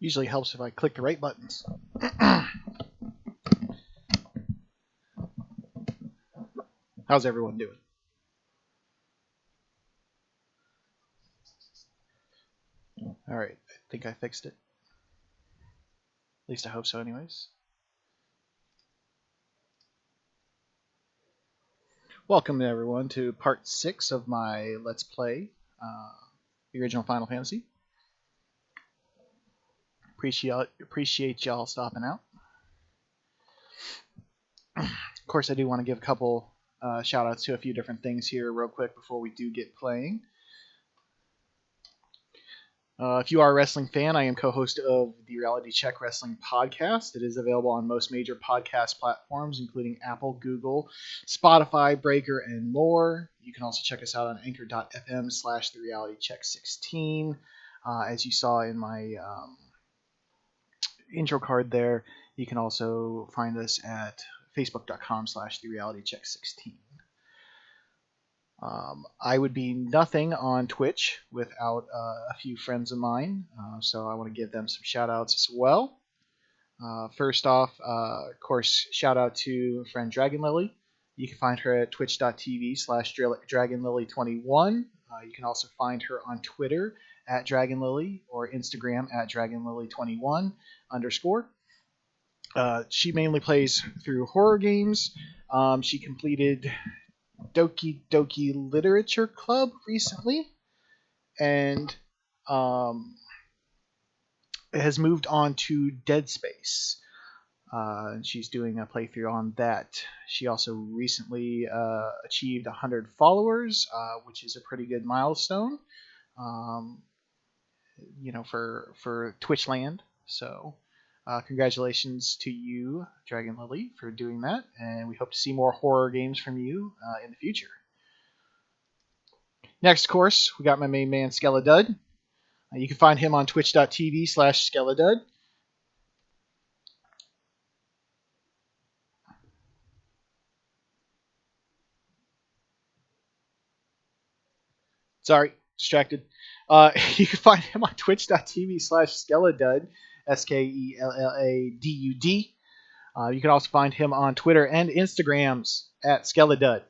Usually helps if I click the right buttons. How's everyone doing? Alright, I think I fixed it. At least I hope so anyways. Welcome everyone to part 6 of my Let's Play, the original Final Fantasy. Appreciate y'all stopping out. Of course, I do want to give a couple shout-outs to a few different things here real quick before we do get playing. If you are a wrestling fan, I am co-host of the Reality Check Wrestling podcast. It is available on most major podcast platforms, including Apple, Google, Spotify, Breaker, and more. You can also check us out on anchor.fm/therealitycheck16. As you saw in my intro card there, you can also find us at facebook.com/therealitycheck16. I would be nothing on Twitch without a few friends of mine, so I want to give them some shout outs as well. First off, of course, shout out to friend Dragon Lily. You can find her at twitch.tv/DragonLily21. You can also find her on Twitter at Dragon Lily or Instagram at DragonLily21 _. She mainly plays through horror games. She completed Doki Doki Literature Club recently, and has moved on to Dead Space. She's doing a playthrough on that. She also recently achieved 100 followers, which is a pretty good milestone, for Twitchland. So congratulations to you, Dragon Lily, for doing that, and we hope to see more horror games from you in the future. Next, of course, we got my main man, Skeledud. You can find him on twitch.tv/Skeledud. Sorry, distracted. You can find him on twitch.tv/Skeledud, SKELLADUD. You can also find him on Twitter and Instagrams at Skeledud.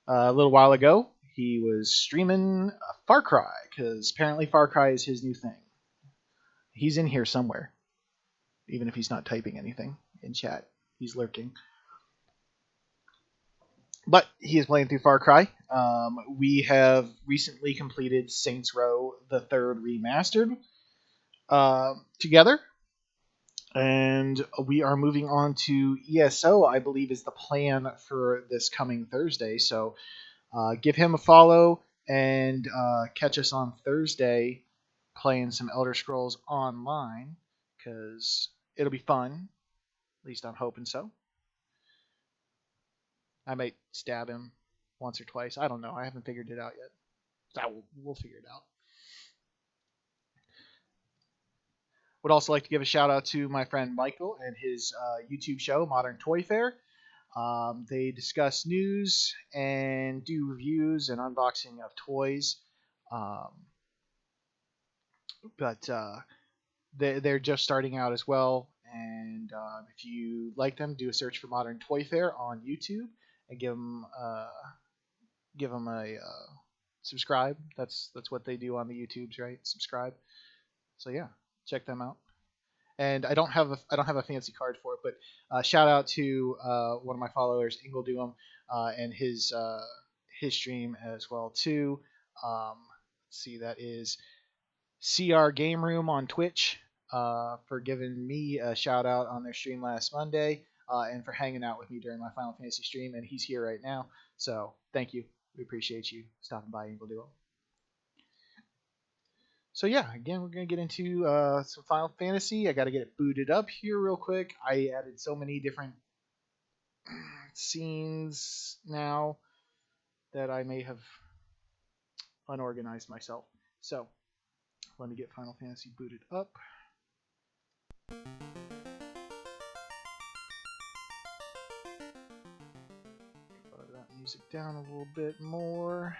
A little while ago, he was streaming Far Cry, because apparently Far Cry is his new thing. He's in here somewhere, even if he's not typing anything in chat. He's lurking. But he is playing through Far Cry. We have recently completed Saints Row the Third Remastered together. And we are moving on to ESO, I believe is the plan for this coming Thursday. So give him a follow and catch us on Thursday playing some Elder Scrolls Online, because it'll be fun. At least I'm hoping so. I might stab him once or twice. I don't know. I haven't figured it out yet. We'll figure it out. Would also like to give a shout out to my friend Michael and his YouTube show, Modern Toy Fair. They discuss news and do reviews and unboxing of toys. But they're just starting out as well. And if you like them, do a search for Modern Toy Fair on YouTube and give them a subscribe. That's what they do on the YouTubes, right? Subscribe. So yeah, check them out. And I don't have a fancy card for it, but shout out to one of my followers, Ingledoom, and his stream as well too. Let's see, that is CR Game Room on Twitch, for giving me a shout out on their stream last Monday, and for hanging out with me during my Final Fantasy stream. And he's here right now, so thank you. We appreciate you stopping by, Ingledoom. So yeah, again, we're going to get into some Final Fantasy. I got to get it booted up here real quick. I added so many different scenes now that I may have unorganized myself. So let me get Final Fantasy booted up. Lower that music down a little bit more.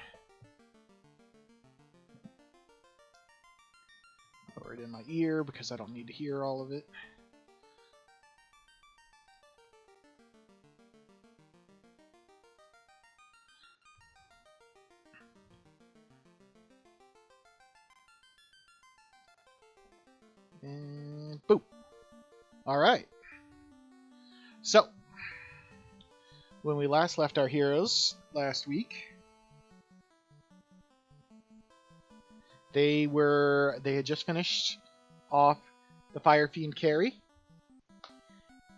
Lower it in my ear because I don't need to hear all of it. And boom. All right. So, when we last left our heroes last week, they had just finished off the Fire Fiend carry,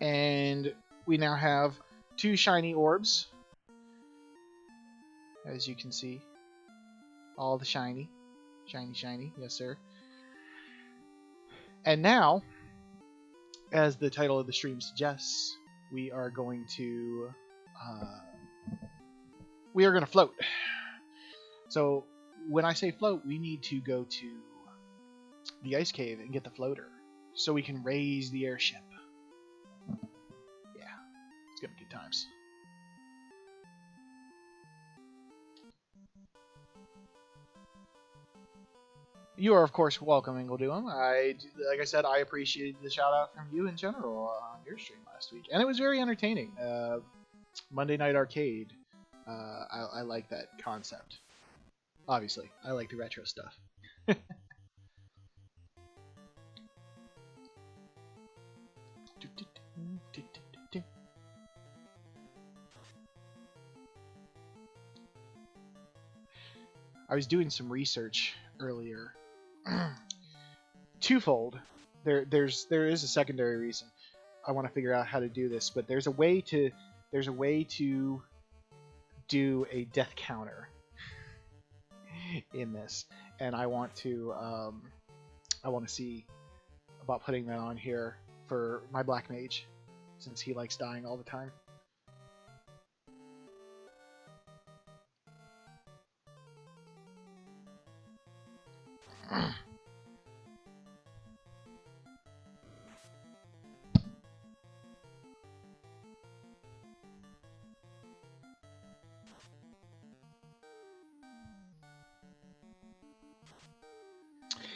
and we now have 2 shiny orbs, as you can see. All the shiny, yes sir. And now, as the title of the stream suggests, we are going to float. So when I say float, we need to go to the ice cave and get the floater so we can raise the airship. Yeah, it's gonna be good times. You are, of course, welcome, Ingledoom. Like I said, I appreciated the shout out from you in general on your stream last week, and it was very entertaining. Monday Night Arcade. I like that concept. Obviously, I like the retro stuff. I was doing some research earlier. Twofold. There is a secondary reason. I want to figure out how to do this, but there's a way to do a death counter in this, and I want to see about putting that on here for my Black Mage, since he likes dying all the time.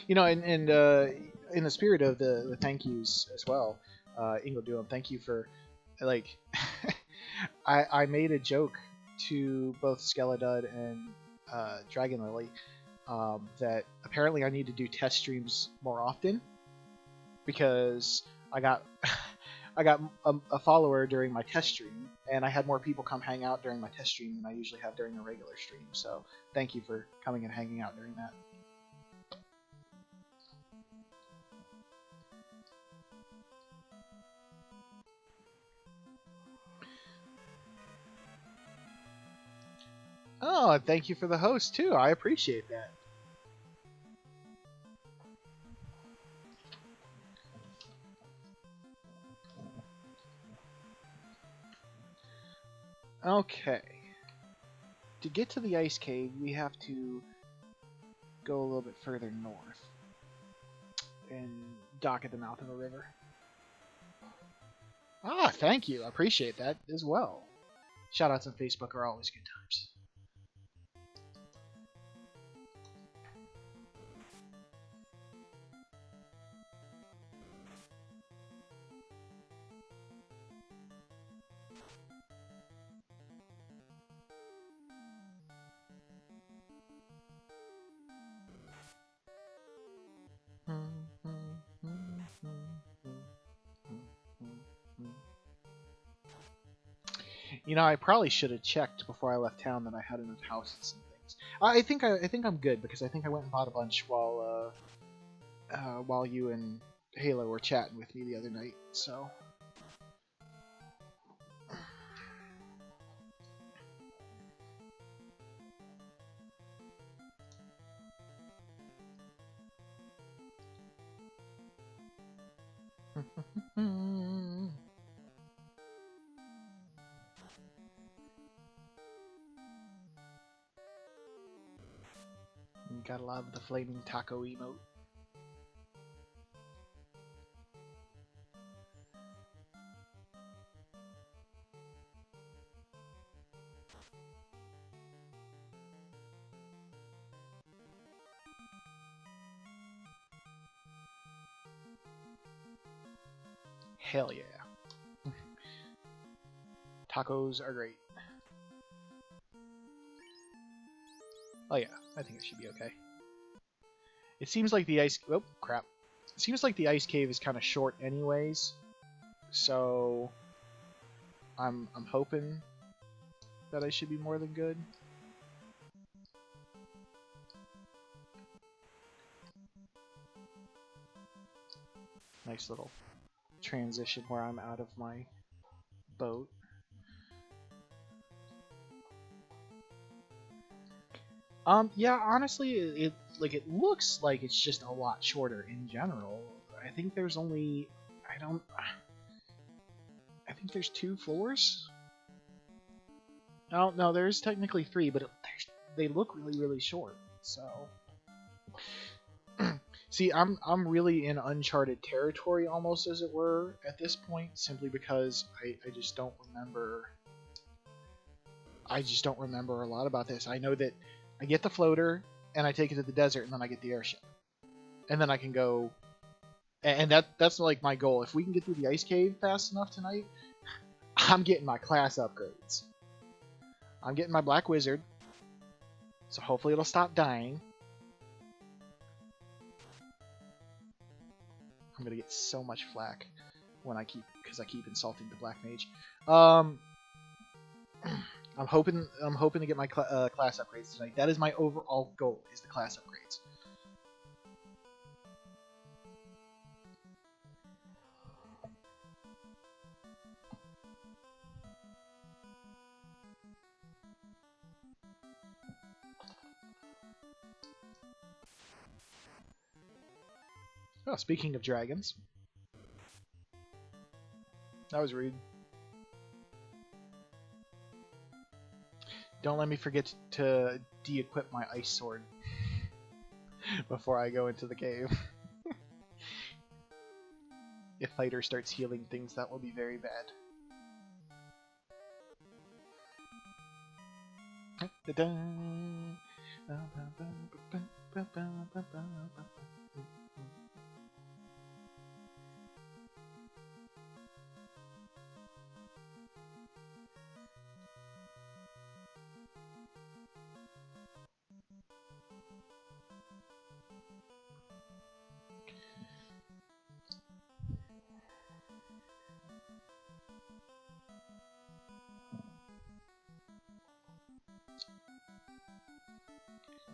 You know, and in the spirit of the thank yous as well, Ingledoom, thank you for, like, I made a joke to both Skeledud and Dragon Lily that apparently I need to do test streams more often, because I got a follower during my test stream, and I had more people come hang out during my test stream than I usually have during a regular stream. So thank you for coming and hanging out during that. Oh, thank you for the host too. I appreciate that. Okay. To get to the ice cave, we have to go a little bit further north and dock at the mouth of a river. Ah, thank you. I appreciate that as well. Shoutouts on Facebook are always good times. You know, I probably should have checked before I left town that I had enough houses and things. I think I'm good, because I think I went and bought a bunch while you and Halo were chatting with me the other night. So. Gotta love the flaming taco emote. Hell yeah. Tacos are great. Oh yeah, I think it should be okay. It seems like the ice... Oh, crap. It seems like the ice cave is kind of short anyways. So... I'm hoping that I should be more than good. Nice little transition where I'm out of my boat. Yeah, honestly, it looks like it's just a lot shorter in general. I think there's only I think there's 2 floors. Oh no, there's technically 3, but they look really short. So, see, I'm really in uncharted territory almost, as it were, at this point, simply because I just don't remember. I just don't remember a lot about this. I know that I get the floater and I take it to the desert, and then I get the airship, and then I can go. And that's like my goal. If we can get through the ice cave fast enough tonight, I'm getting my class upgrades. I'm getting my black wizard, so hopefully it'll stop dying. I'm gonna get so much flack when I keep insulting the black mage. I'm hoping to get my class upgrades tonight. That is my overall goal: is the class upgrades. Oh, speaking of dragons, that was rude. Don't let me forget to de-equip my ice sword before I go into the cave. If fighter starts healing things, that will be very bad.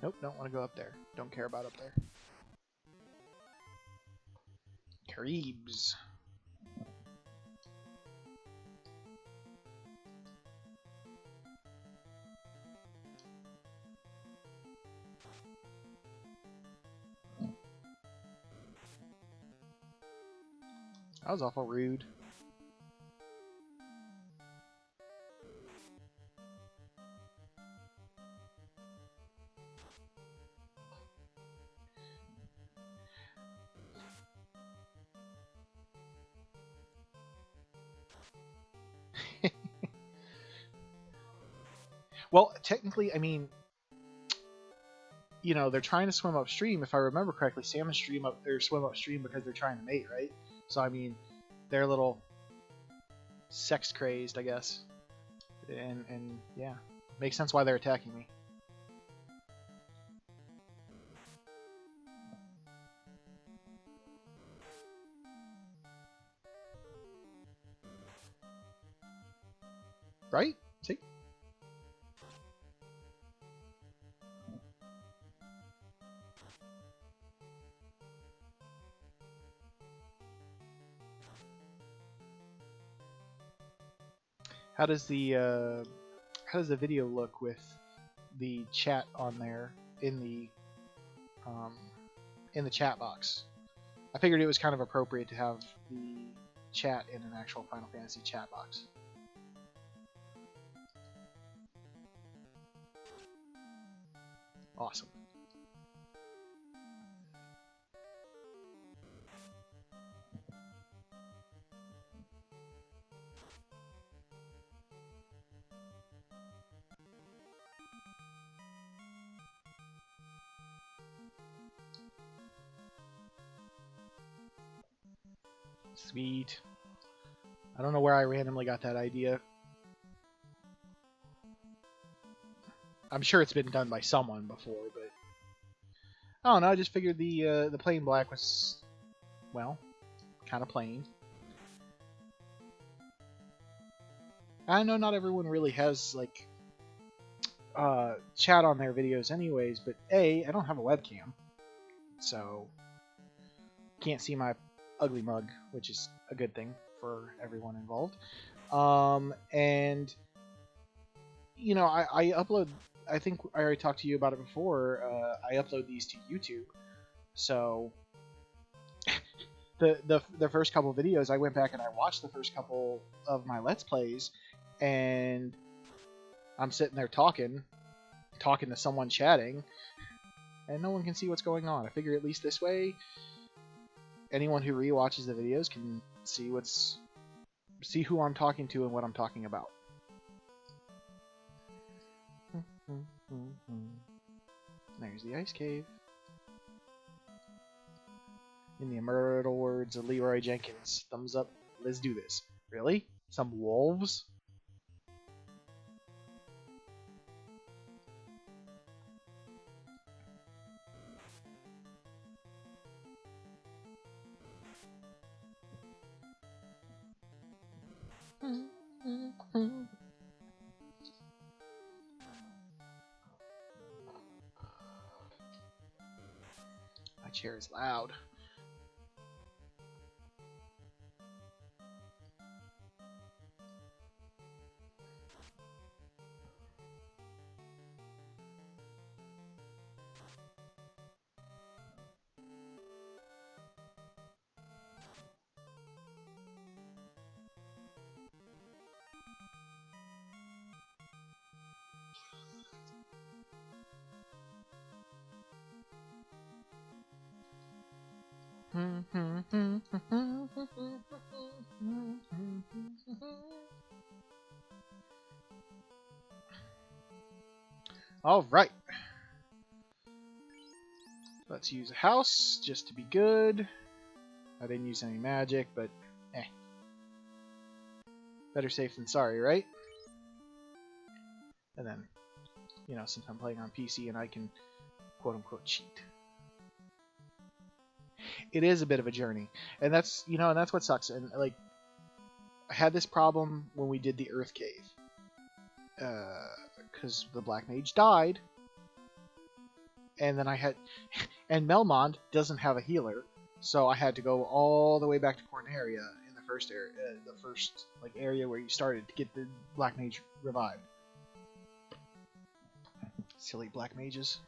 Nope, don't want to go up there. Don't care about up there. Caribs. That was awful rude. Well, technically, I mean, you know, they're trying to swim upstream. If I remember correctly, salmon swim upstream because they're trying to mate, right? So I mean, they're a little sex crazed, I guess, and yeah, makes sense why they're attacking me. Right? See? How does the video look with the chat on there in the chat box? I figured it was kind of appropriate to have the chat in an actual Final Fantasy chat box. Awesome. Sweet. I don't know where I randomly got that idea. I'm sure it's been done by someone before, but I don't know. I just figured the plain black was, well, kind of plain. I know not everyone really has like chat on their videos anyways, but I don't have a webcam, so can't see my ugly mug, which is a good thing for everyone involved. And you know, I upload. I think I already talked to you about it before. I upload these to YouTube, so the first couple of videos, I went back and I watched the first couple of my Let's Plays, and I'm sitting there talking to someone chatting, and no one can see what's going on. I figure at least this way, anyone who rewatches the videos can see who I'm talking to and what I'm talking about. There's the ice cave. In the immortal words of Leroy Jenkins, thumbs up, let's do this. Really? Some wolves? My chair is loud. All right. Let's use a house just to be good. I didn't use any magic, but better safe than sorry, right? And then, you know, since I'm playing on PC and I can quote-unquote cheat. It is a bit of a journey, and that's what sucks. And like, I had this problem when we did the Earth Cave, because the Black Mage died, and then and Melmond doesn't have a healer, so I had to go all the way back to Corneria in the first area where you started to get the Black Mage revived. Silly Black Mages.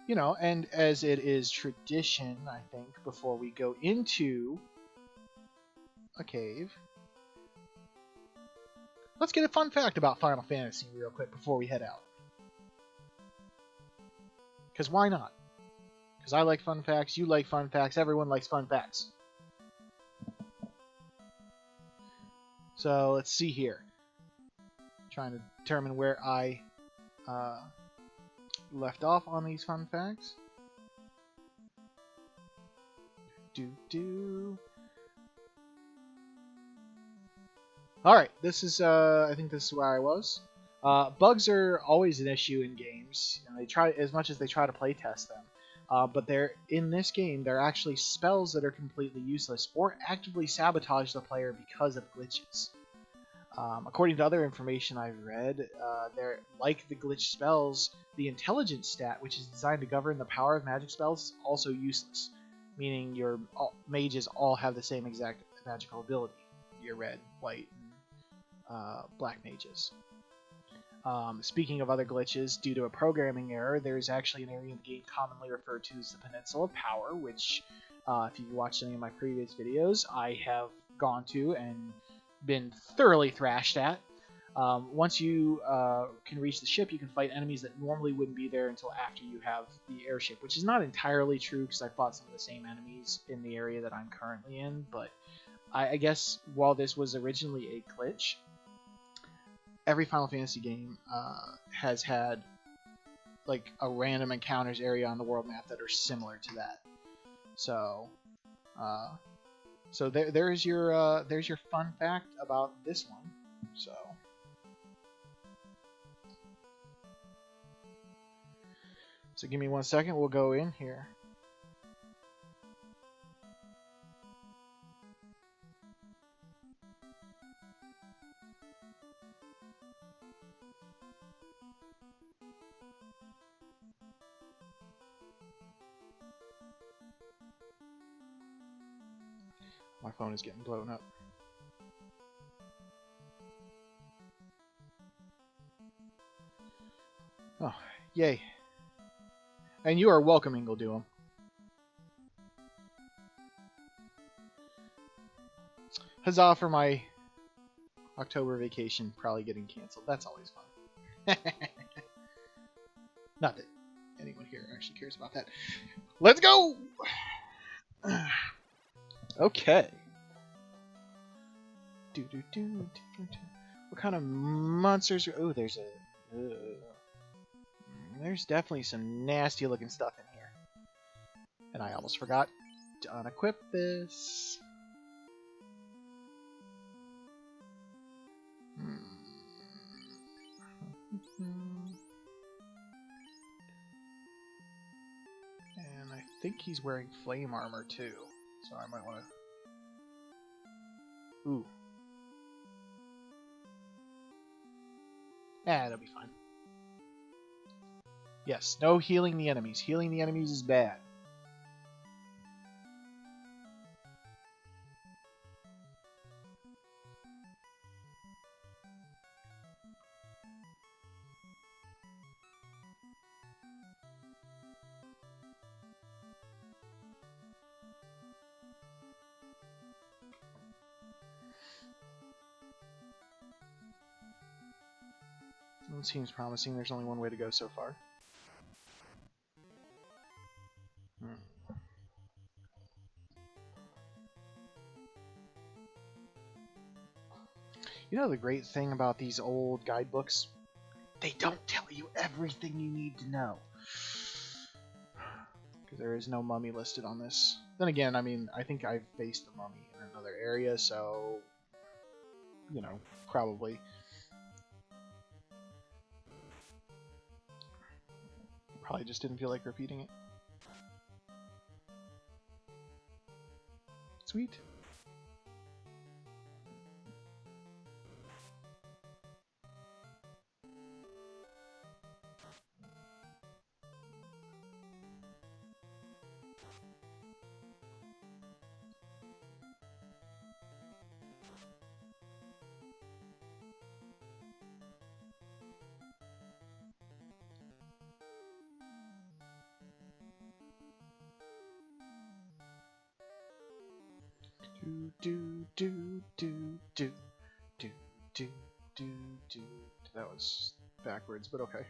You know, and as it is tradition, I think, before we go into a cave, let's get a fun fact about Final Fantasy real quick before we head out. Because why not? Because I like fun facts, you like fun facts, everyone likes fun facts. So let's see here. Trying to determine where I left off on these fun facts. Alright, this is I think this is where I was. Bugs are always an issue in games, and they try as much as they try to play test them. But in this game, they're actually spells that are completely useless or actively sabotage the player because of glitches. According to other information I've read, they're like the glitch spells, the intelligence stat, which is designed to govern the power of magic spells, is also useless, meaning your mages all have the same exact magical ability. Your red, white, and black mages. Speaking of other glitches, due to a programming error, there's actually an area in the game commonly referred to as the Peninsula of Power, which, if you've watched any of my previous videos, I have gone to and been thoroughly thrashed at. Once you can reach the ship, you can fight enemies that normally wouldn't be there until after you have the airship, which is not entirely true because I fought some of the same enemies in the area that I'm currently in, but I guess while this was originally a glitch, every Final Fantasy game has had like a random encounters area on the world map that are similar to that. So, there's your fun fact about this one. So give me 1 second. We'll go in here. My phone is getting blown up. Oh, yay. And you are welcome, Ingledoom. Huzzah for my October vacation probably getting canceled. That's always fun. Not that anyone here actually cares about that. Let's go! Okay. What kind of monsters? Oh, there's definitely some nasty looking stuff in here. And I almost forgot to unequip this. And I think he's wearing flame armor too. So I might want to... Ooh. That'll be fine. Yes, no healing the enemies. Healing the enemies is bad. It seems promising. There's only one way to go so far. You know the great thing about these old guidebooks? They don't tell you everything you need to know. Because there is no mummy listed on this. Then again, I mean, I think I've faced the mummy in another area, so... You know, probably. Probably just didn't feel like repeating it. Sweet. Do. That was backwards, but okay.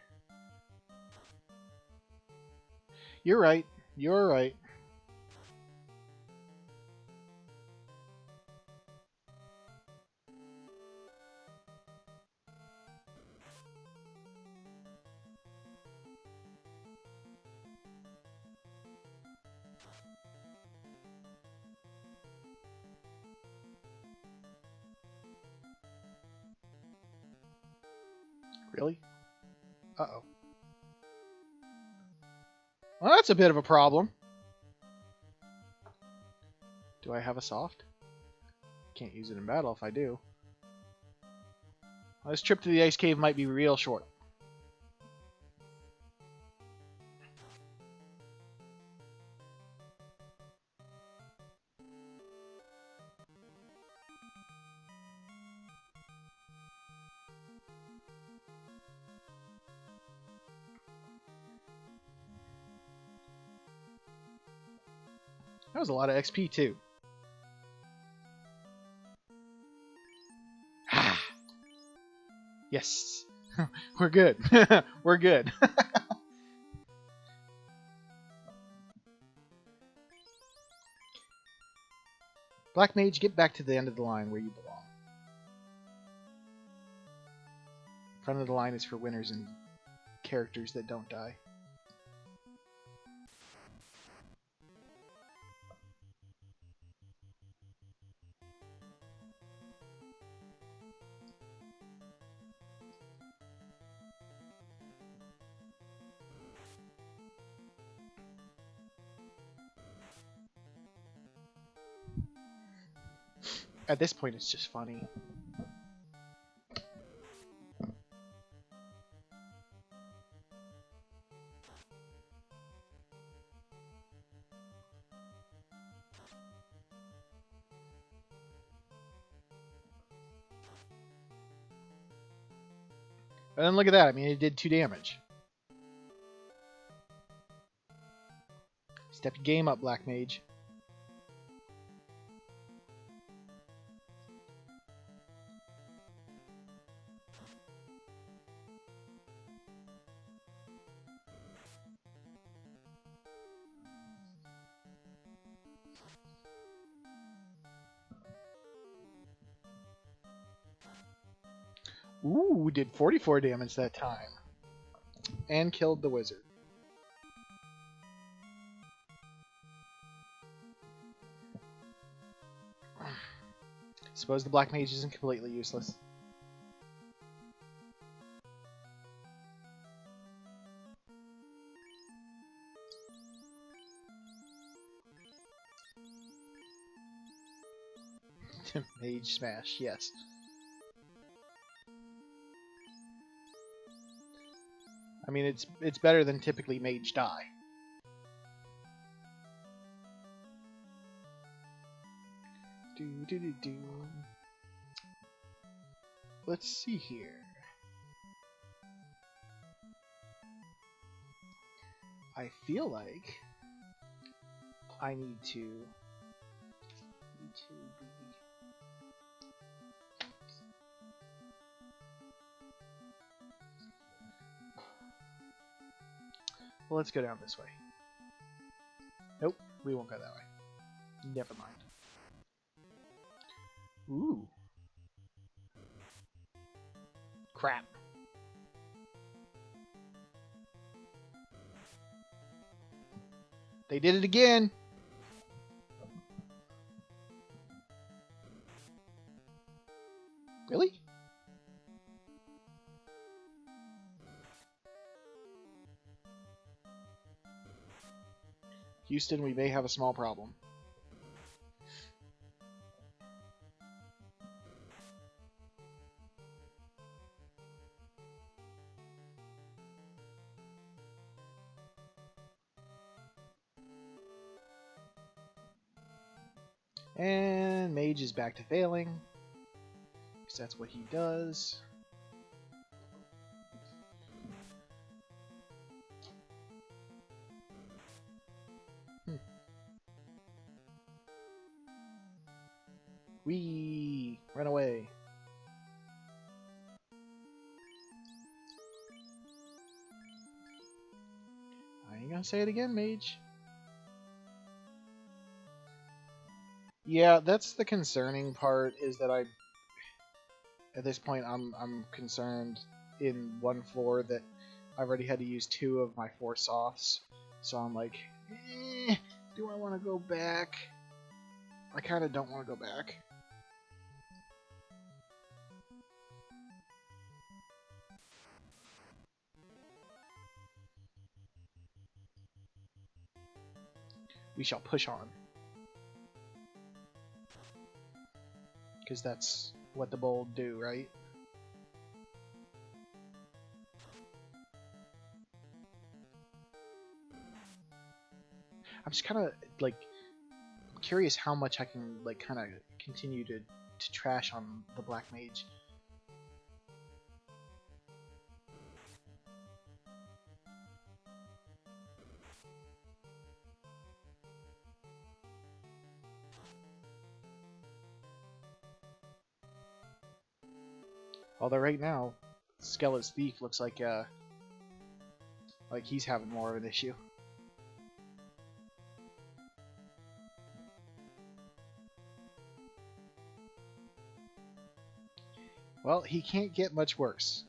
You're right. You're right. Really? Uh-oh. Well, that's a bit of a problem. Do I have a soft? Can't use it in battle if I do. Well, this trip to the ice cave might be real short. That was a lot of XP too. Yes. We're good. We're good. Black Mage, get back to the end of the line where you belong. Front of the line is for winners and characters that don't die. At this point, it's just funny. And then look at that. I mean, it did 2 damage. Step your game up, Black Mage. Ooh, did 44 damage that time. And killed the wizard. Suppose the Black Mage isn't completely useless. Mage smash, yes. I mean, it's better than typically mage die. Do. Let's see here. I feel like I need to be... Well, let's go down this way. Nope, we won't go that way. Never mind. Ooh. Crap. They did it again! Really? Houston, we may have a small problem. And Mage is back to failing, because that's what he does. Whee! Run away. I ain't gonna say it again, Mage. Yeah, that's the concerning part, is that at this point, I'm concerned in 1-4 that I've already had to use 2 of my 4 softs. So I'm like, do I want to go back? I kind of don't want to go back. We shall push on. Because that's what the bold do, right? I'm just kind of like curious how much I can like kind of continue to trash on the Black Mage. Although right now, Skelet's Thief looks like he's having more of an issue. Well, he can't get much worse.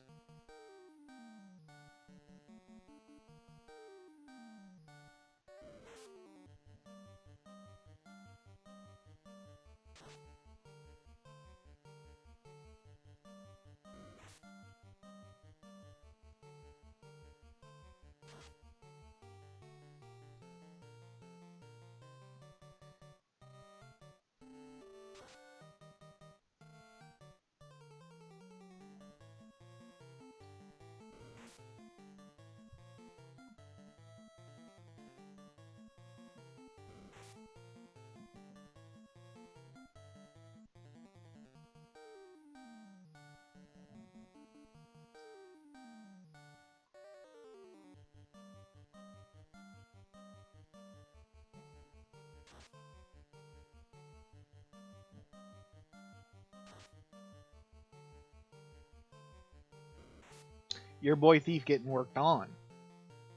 Your boy Thief getting worked on,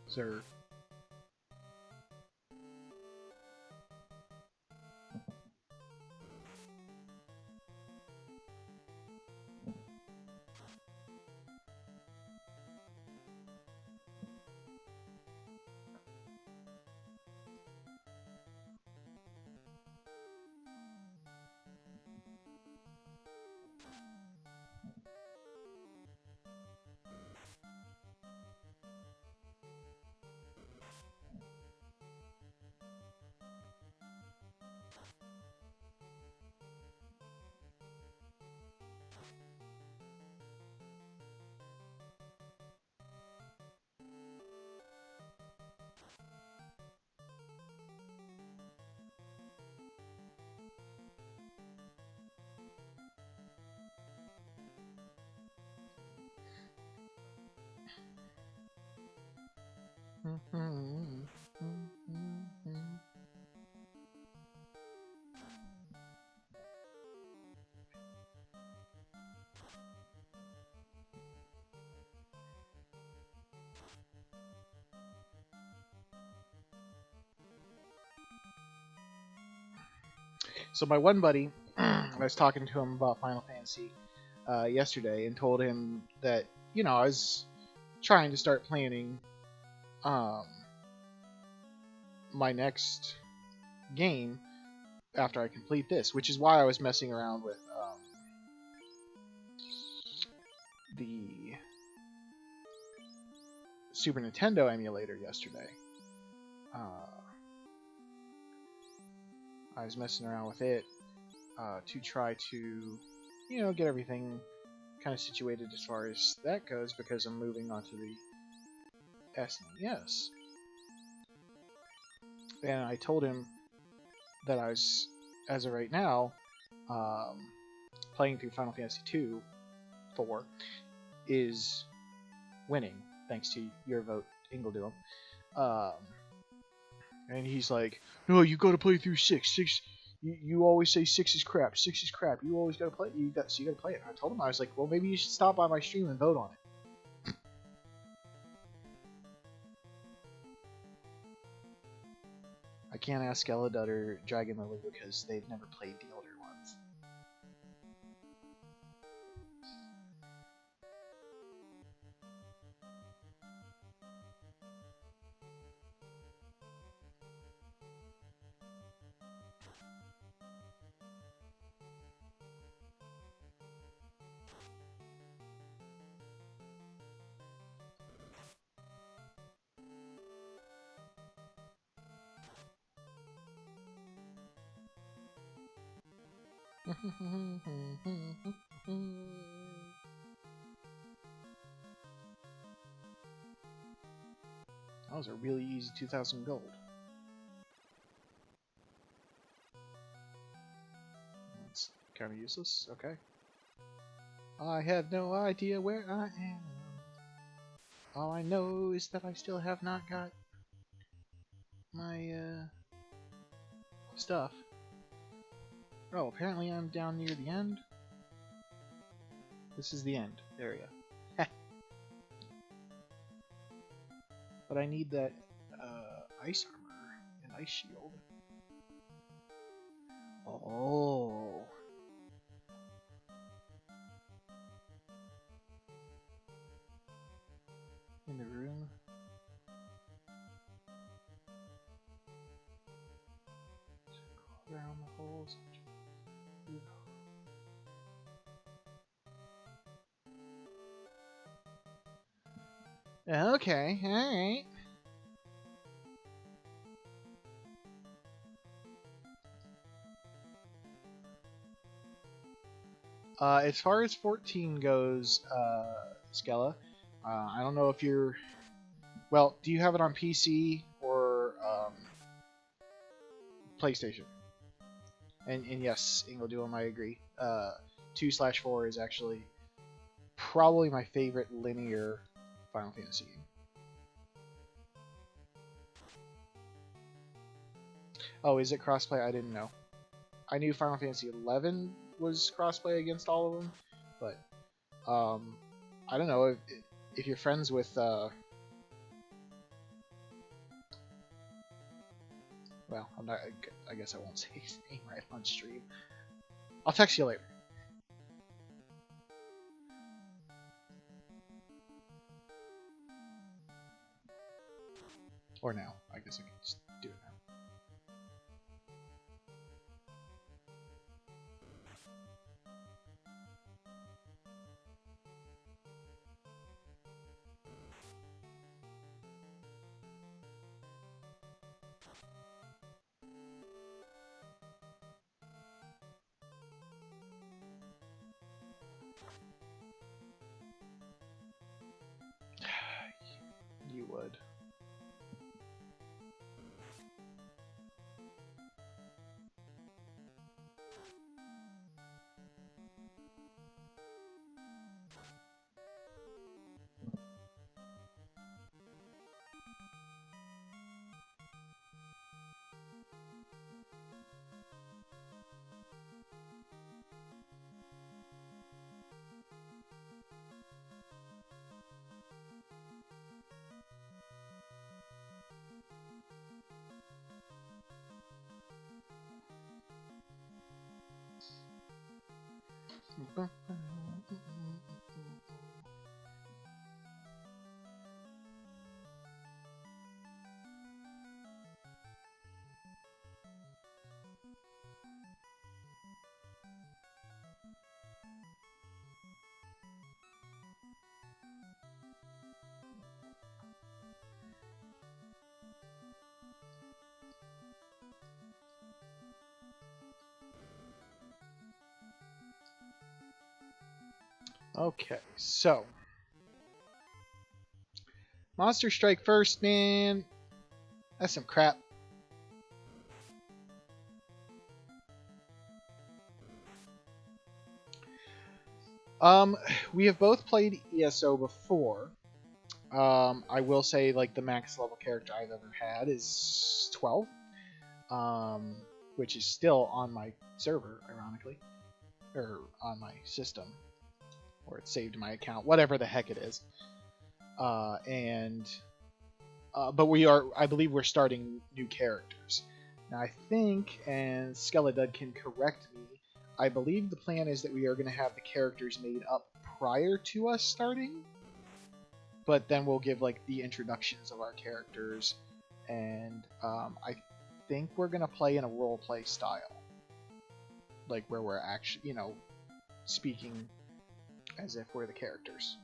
sir. So my one buddy, I was talking to him about Final Fantasy yesterday, and told him that I was trying to start planning um, my next game after I complete this, which is why I was messing around with the Super Nintendo emulator yesterday. I was messing around with it to try to, get everything kind of situated as far as that goes, because I'm moving on to the SNES. And I told him that I was, as of right now, playing through Final Fantasy 4 is winning, thanks to your vote, Ingledoom. And he's like, "No, you gotta play through 6. 6, you always say 6 is crap. 6 is crap. You always gotta play. So you gotta play it." And I told him, I was like, "Well, maybe you should stop by my stream and vote on it." I can't ask Skeledud or Dragon Lily because they've never played the older ones. That was a really easy 2,000 gold. That's kind of useless. Okay. I have no idea where I am. All I know is that I still have not got my stuff. Oh, apparently I'm down near the end. This is the end area. But I need that ice armor and ice shield. Oh. In the room. Around the holes. Okay, alright. As far as 14 goes, Skella, I don't know if you're... Well, do you have it on PC or PlayStation? And yes, Ingledoom, I agree. 2/4 is actually probably my favorite linear Final Fantasy game. Oh, is it crossplay? I didn't know. I knew Final Fantasy 11 was crossplay against all of them, but I don't know if you're friends with well, I'm not. I guess I won't say his name right on stream. I'll text you later. Or now. I guess I can just do it now. You would. Okay, so Monster Strike first, man. That's some crap. We have both played ESO before. I will say, like, the max level character I've ever had is 12, which is still on my server, ironically, or on my system, or it's saved in my account, whatever the heck it is. But I believe we're starting new characters. Now I think, and Skeledud can correct me, I believe the plan is that we are going to have the characters made up prior to us starting, but then we'll give like the introductions of our characters, and I think we're going to play in a role-play style, like where we're actually, speaking as if we're the characters.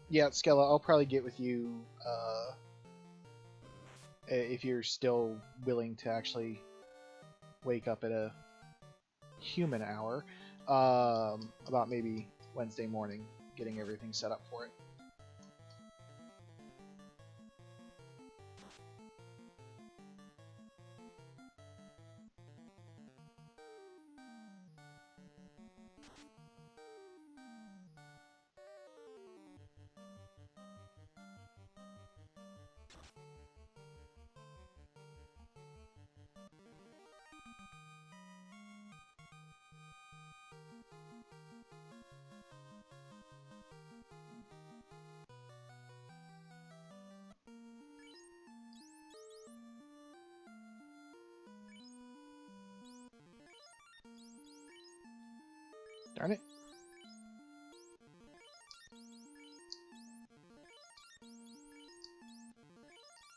Yeah, Skella, I'll probably get with you if you're still willing to actually wake up at a human hour, about maybe Wednesday morning, getting everything set up for it. Darn it.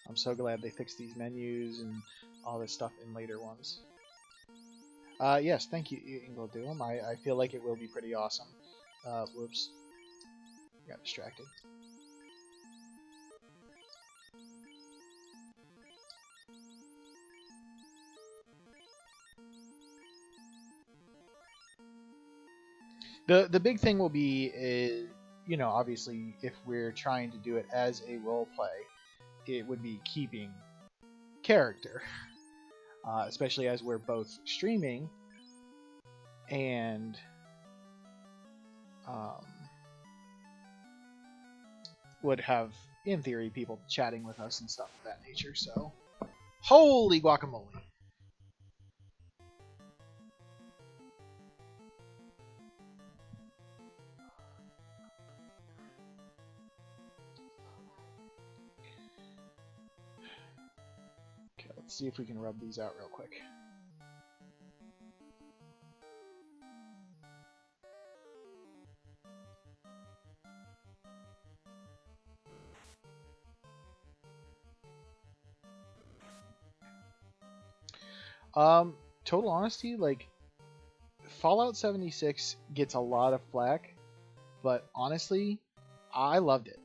I'm so glad they fixed these menus and all this stuff in later ones. Yes, thank you, Ingledoom. I feel like it will be pretty awesome. Whoops. Got distracted. The big thing will be is, obviously if we're trying to do it as a role play, it would be keeping character, especially as we're both streaming and would have, in theory, people chatting with us and stuff of that nature. So, holy guacamole! Okay, let's see if we can rub these out real quick. Total honesty, like, Fallout 76 gets a lot of flack, but honestly, I loved it.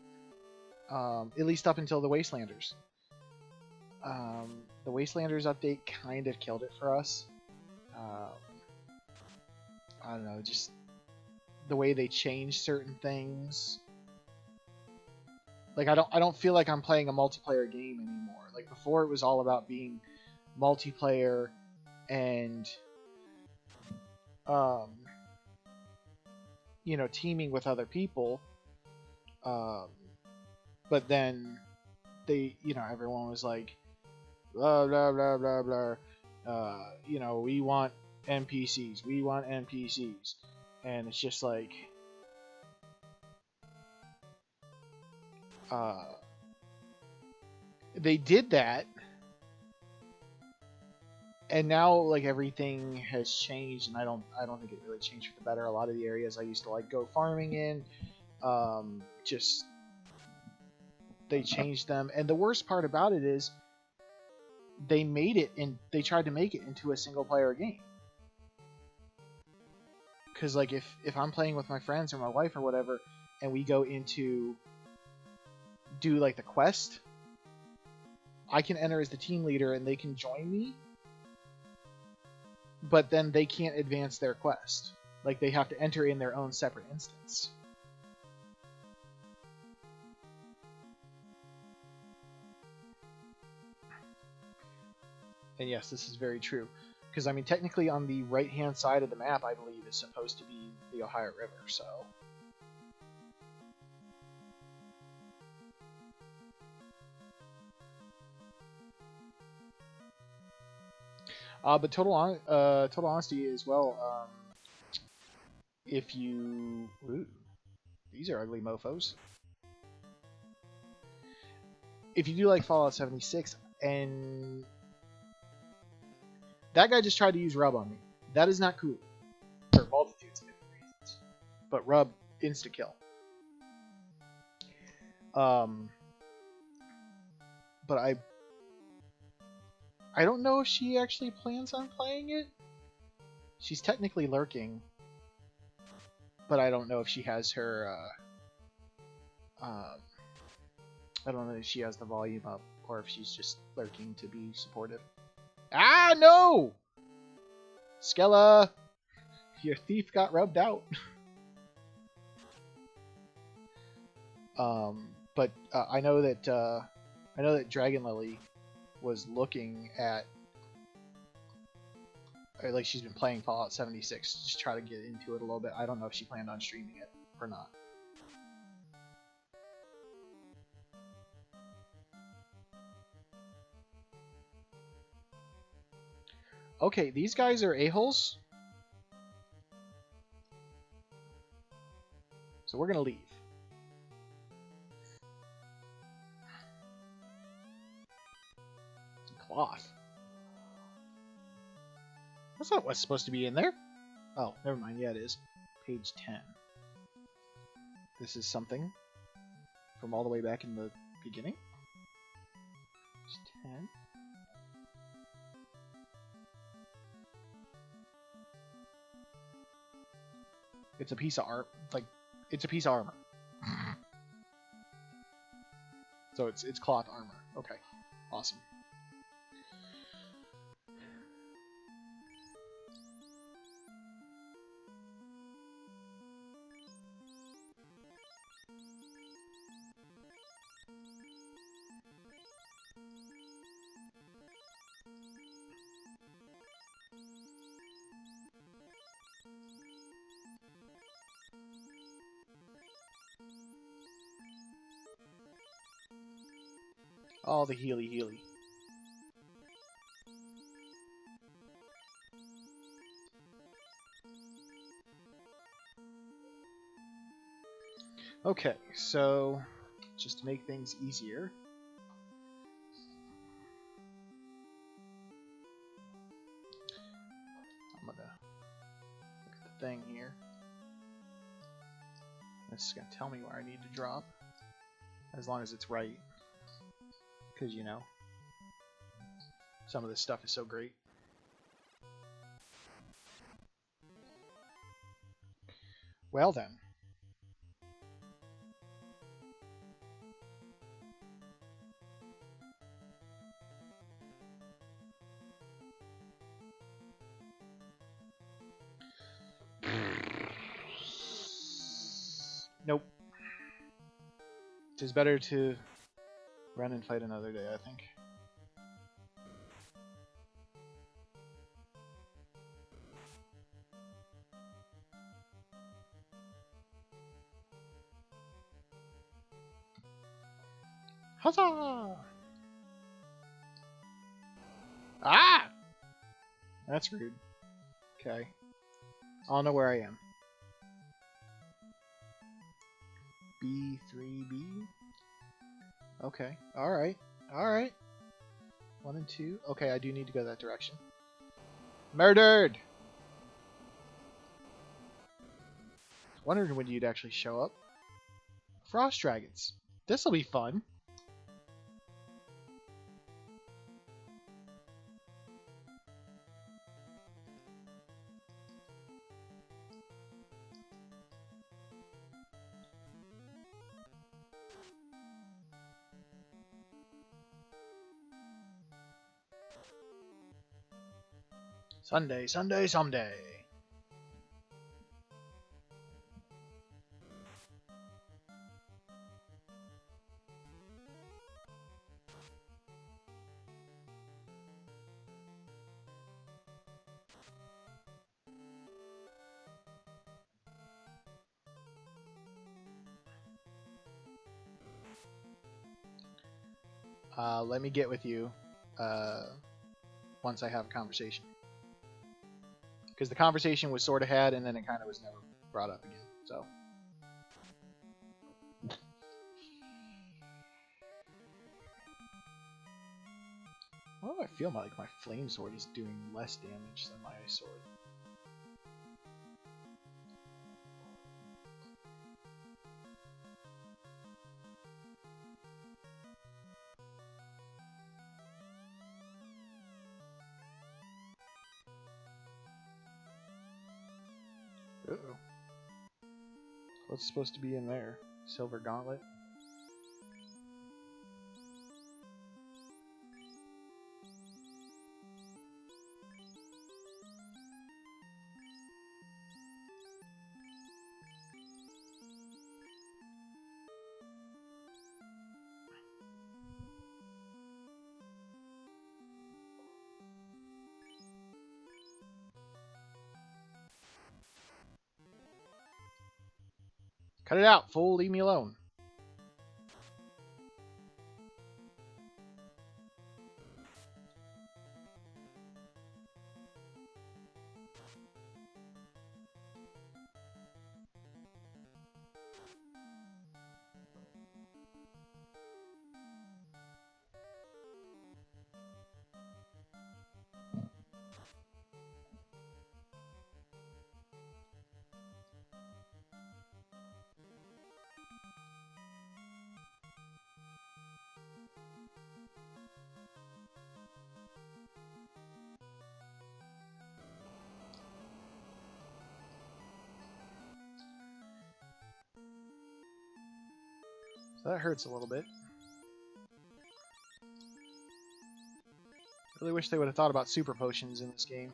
At least up until the Wastelanders. The Wastelanders update kind of killed it for us. I don't know, just the way they changed certain things. Like, I don't feel like I'm playing a multiplayer game anymore. Like, before it was all about being multiplayer and you know, teaming with other people. But then they, you know, everyone was like, blah blah blah blah blah. You know, we want NPCs. We want NPCs, and it's just like, they did that, and now like everything has changed, and I don't think it really changed for the better. A lot of the areas I used to like go farming in, just they changed them, and the worst part about it is they tried to make it into a single player game. Because like if I'm playing with my friends or my wife or whatever, and we go into do like the quest, I can enter as the team leader and they can join me, but then they can't advance their quest. Like, they have to enter in their own separate instance. And yes, this is very true. Because, I mean, technically on the right-hand side of the map, I believe, is supposed to be the Ohio River, so... but total honesty as well, if you... Ooh, these are ugly mofos. If you do like Fallout 76, and... That guy just tried to use rub on me. That is not cool. For multitudes of different reasons. But rub, insta-kill. But I don't know if she actually plans on playing it. She's technically lurking. But I don't know if she has her, I don't know if she has the volume up, or if she's just lurking to be supportive. Ah, no! Skella! Your thief got rubbed out. But I know that Dragon Lily was looking at, or like she's been playing Fallout 76 to just try to get into it a little bit. I don't know if she planned on streaming it or not. Okay, these guys are a-holes. So we're gonna leave. Cloth. That's not what's supposed to be in there. Oh, never mind. Yeah, it is. Page 10. This is something from all the way back in the beginning. Page 10. It's a piece of art. Like, it's a piece of armor. So it's cloth armor. Okay. Awesome. All the healy healy. Okay, so just to make things easier, I'm gonna look at the thing here. This is gonna tell me where I need to drop, as long as it's right, because you know, some of this stuff is so great. Well then. Nope. It is better to run and fight another day, I think. Huzzah! Ah! That's rude. Okay. I'll know where I am. B3B? Okay. Alright. Alright. 1 and 2. Okay, I do need to go that direction. Murdered! Wondering when you'd actually show up. Frost dragons. This'll be fun. Sunday, Sunday, someday. Let me get with you once I have a conversation. Because the conversation was sort of had, and then it kind of was never brought up again. So. Why do I feel like my flame sword is doing less damage than my ice sword? Uh-oh. What's supposed to be in there? Silver gauntlet? Cut it out, fool. Leave me alone. So that hurts a little bit. Really wish they would have thought about super potions in this game.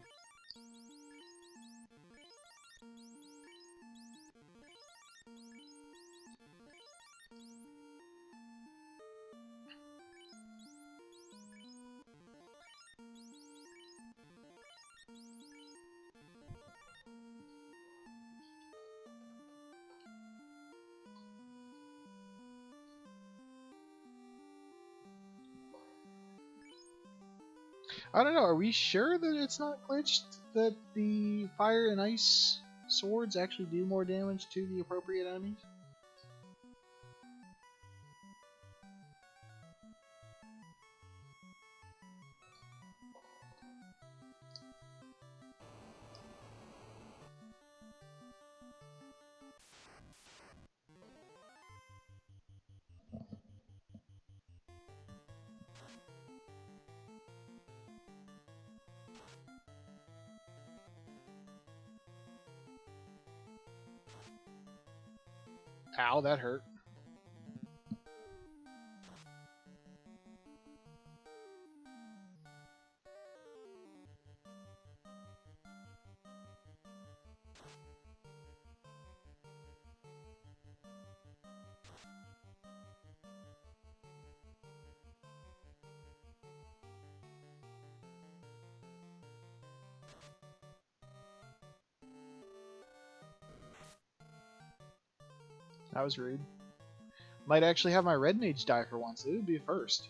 I don't know. Are we sure that it's not glitched? That the fire and ice swords actually do more damage to the appropriate enemies? Ow, that hurt. That was rude. Might actually have my red mage die for once. It would be a first.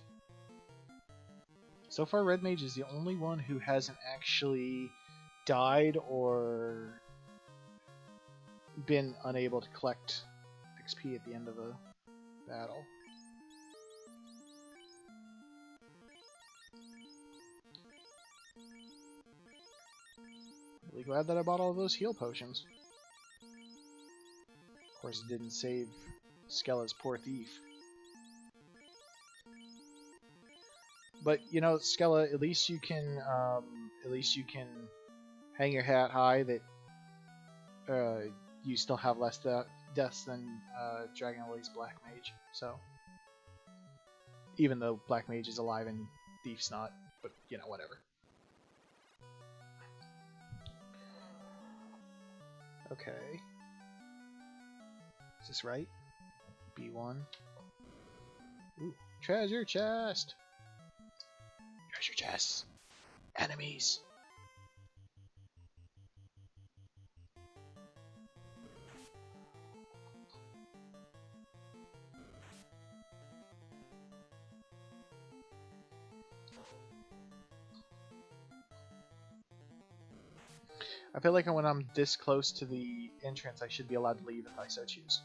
So far, red mage is the only one who hasn't actually died or been unable to collect XP at the end of a battle. Really glad that I bought all those heal potions. Of course, it didn't save Skella's poor thief. But you know, Skella, at least you can hang your hat high that you still have less deaths than Dragon Lady's Black Mage. So, even though Black Mage is alive and Thief's not, but you know, whatever. Okay. Is this right? B1. Ooh, treasure chest! Treasure chests! Enemies! I feel like when I'm this close to the entrance, I should be allowed to leave if I so choose.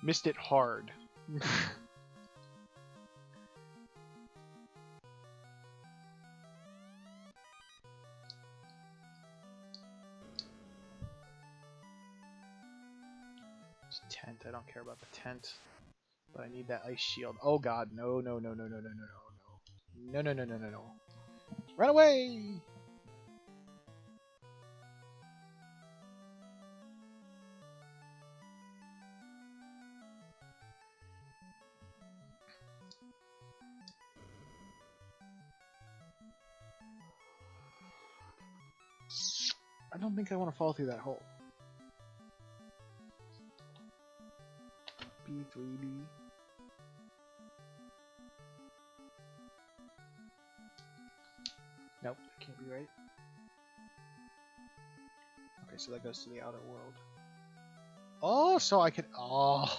Missed it hard. Tent. I don't care about the tent, but I need that ice shield. Oh god, no, no, no, no, no, no, no, no, no, no, no, no, no, no. Run away! I don't think I want to fall through that hole. B3B. Nope, that can't be right. Okay, so that goes to the outer world. Oh, so I could... Oh.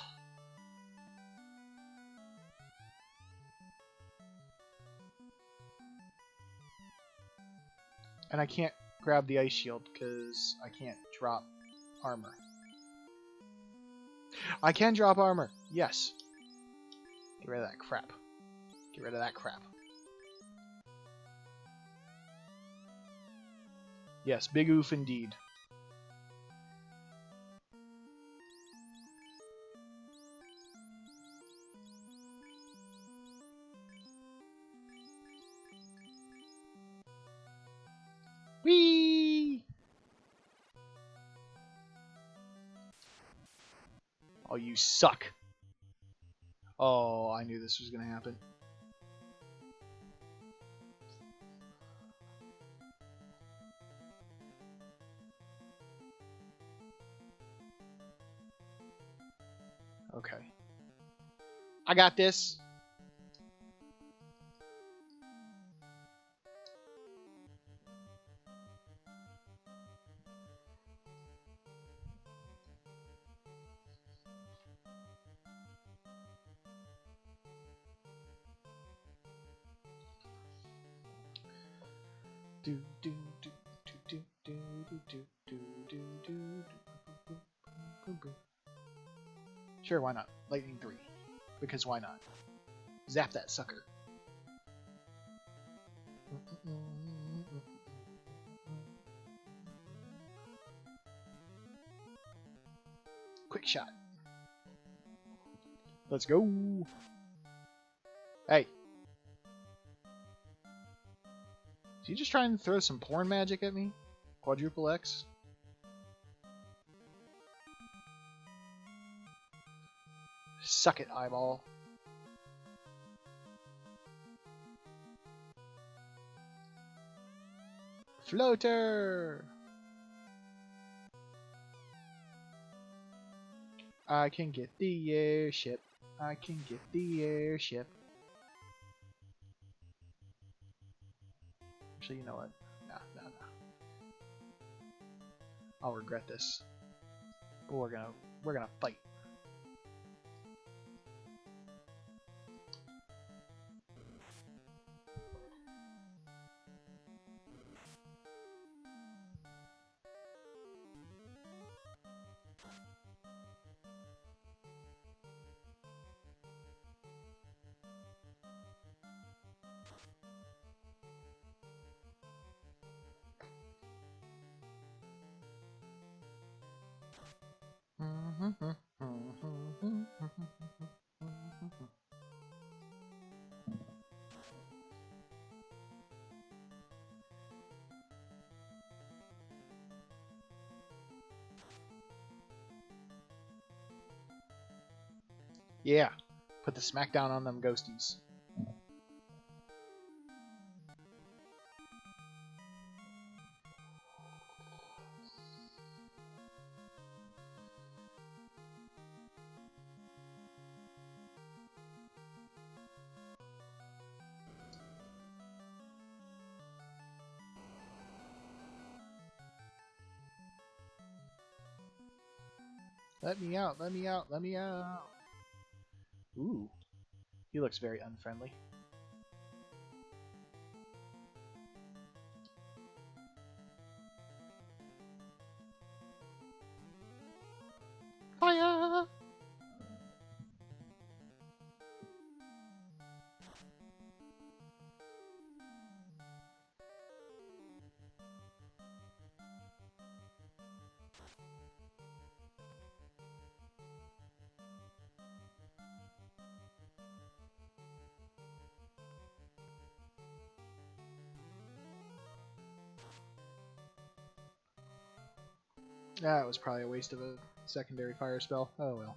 And I can't grab the ice shield because I can't drop armor. I can drop armor. Yes. Get rid of that crap. Get rid of that crap. Yes, big oof indeed. Whee! Oh, you suck. Oh, I knew this was going to happen. Okay. I got this. Do do do do do do do do do do do. Sure, why not? Lightning 3. Because why not? Zap that sucker. Quick shot. Let's go. Hey. Is he just trying to throw some porn magic at me? Quadruple X? Suck it, eyeball. Floater! I can get the airship. I can get the airship. Actually, you know what? Nah. I'll regret this. But we're gonna fight. Yeah, put the smackdown on them ghosties. Let me out, let me out, let me out. Ooh, he looks very unfriendly. Fire! That was probably a waste of a secondary fire spell. Oh well.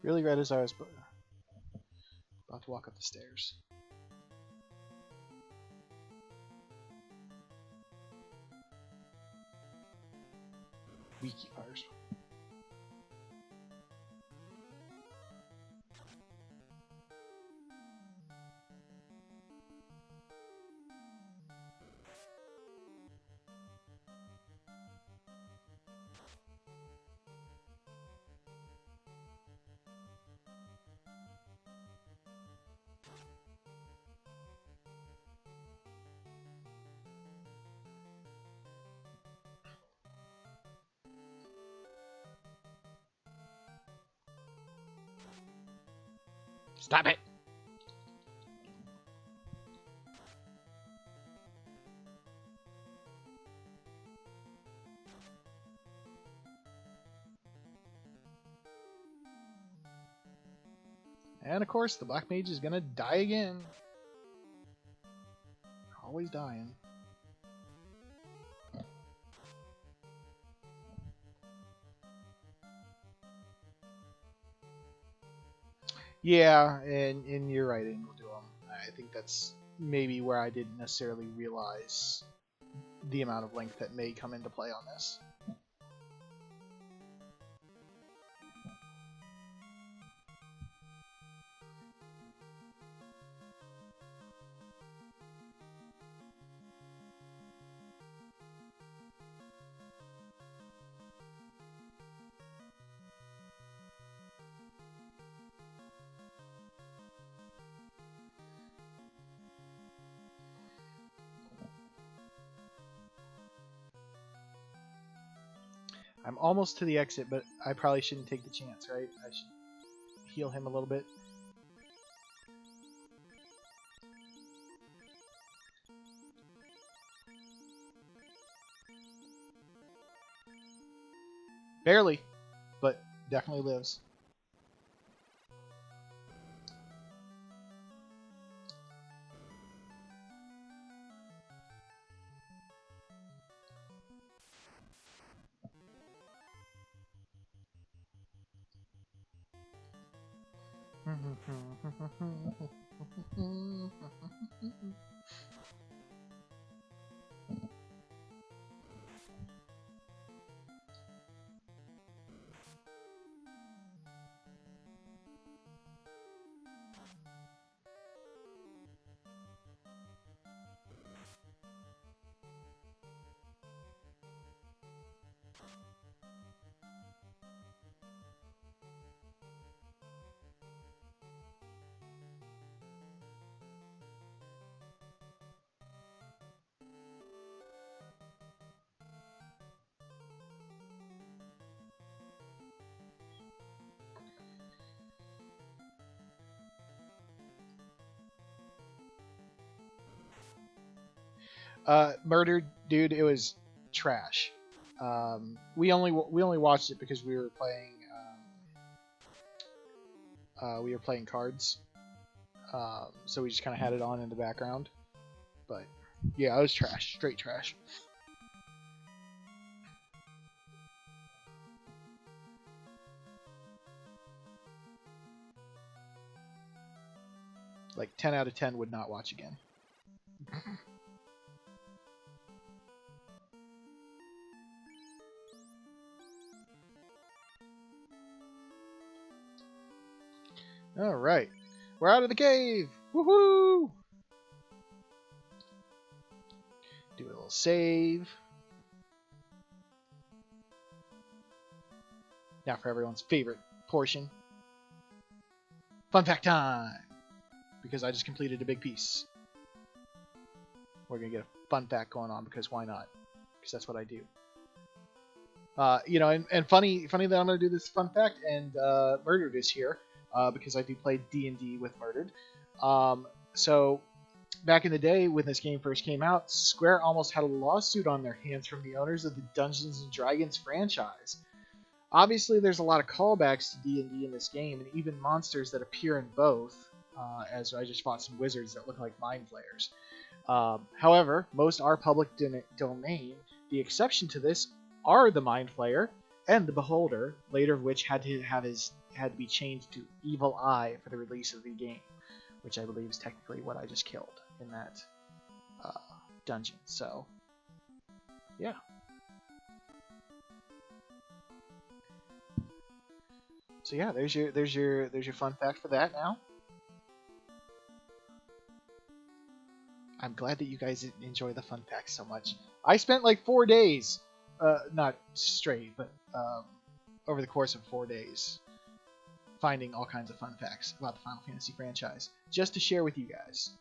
Really red as I was about to walk up the stairs. Wiki fires. Stop it! And of course, the Black Mage is gonna die again. Always dying. Yeah, and you're right, Angle Duel. I think that's maybe where I didn't necessarily realize the amount of length that may come into play on this. I'm almost to the exit, but I probably shouldn't take the chance, right? I should heal him a little bit. Barely, but definitely lives. Murdered, dude. It was trash. We only watched it because we were playing. We were playing cards, so we just kind of had it on in the background. But yeah, it was trash, straight trash. Like 10 out of 10 would not watch again. All right, we're out of the cave. Woohoo! Do a little save. Now for everyone's favorite portion. Fun fact time! Because I just completed a big piece. We're going to get a fun fact going on because why not? Because that's what I do. And funny that I'm going to do this fun fact, and Murdered is here because I do play D&D with Murdered. So back in the day when this game first came out, Square almost had a lawsuit on their hands from the owners of the Dungeons & Dragons franchise. Obviously, there's a lot of callbacks to D&D in this game, and even monsters that appear in both, as I just fought some wizards that look like mind flayers. However, most are public domain. The exception to this are the Mind Flayer and the Beholder, later of which had to be changed to Evil Eye for the release of the game, which I believe is technically what I just killed in that dungeon. So, yeah. So yeah, there's your fun fact for that now. I'm glad that you guys enjoy the fun facts so much. I spent like 4 days, not straight, but over the course of 4 days, finding all kinds of fun facts about the Final Fantasy franchise, just to share with you guys.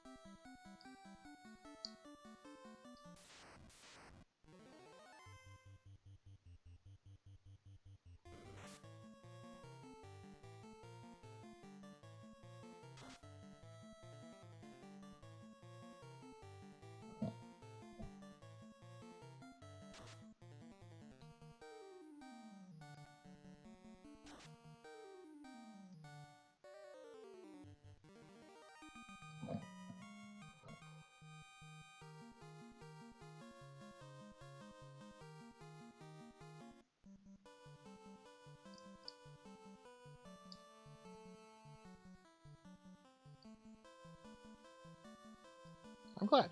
I'm glad.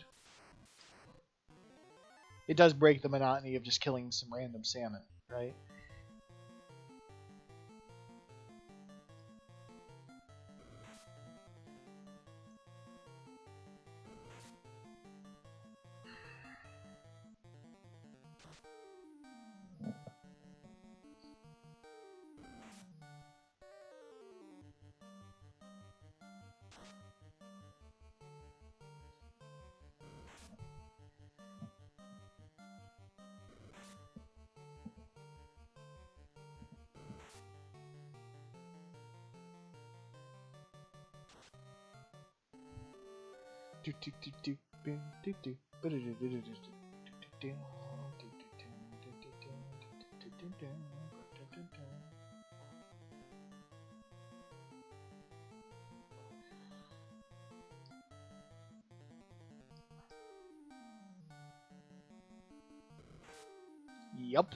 It does break the monotony of just killing some random salmon, right? Yup.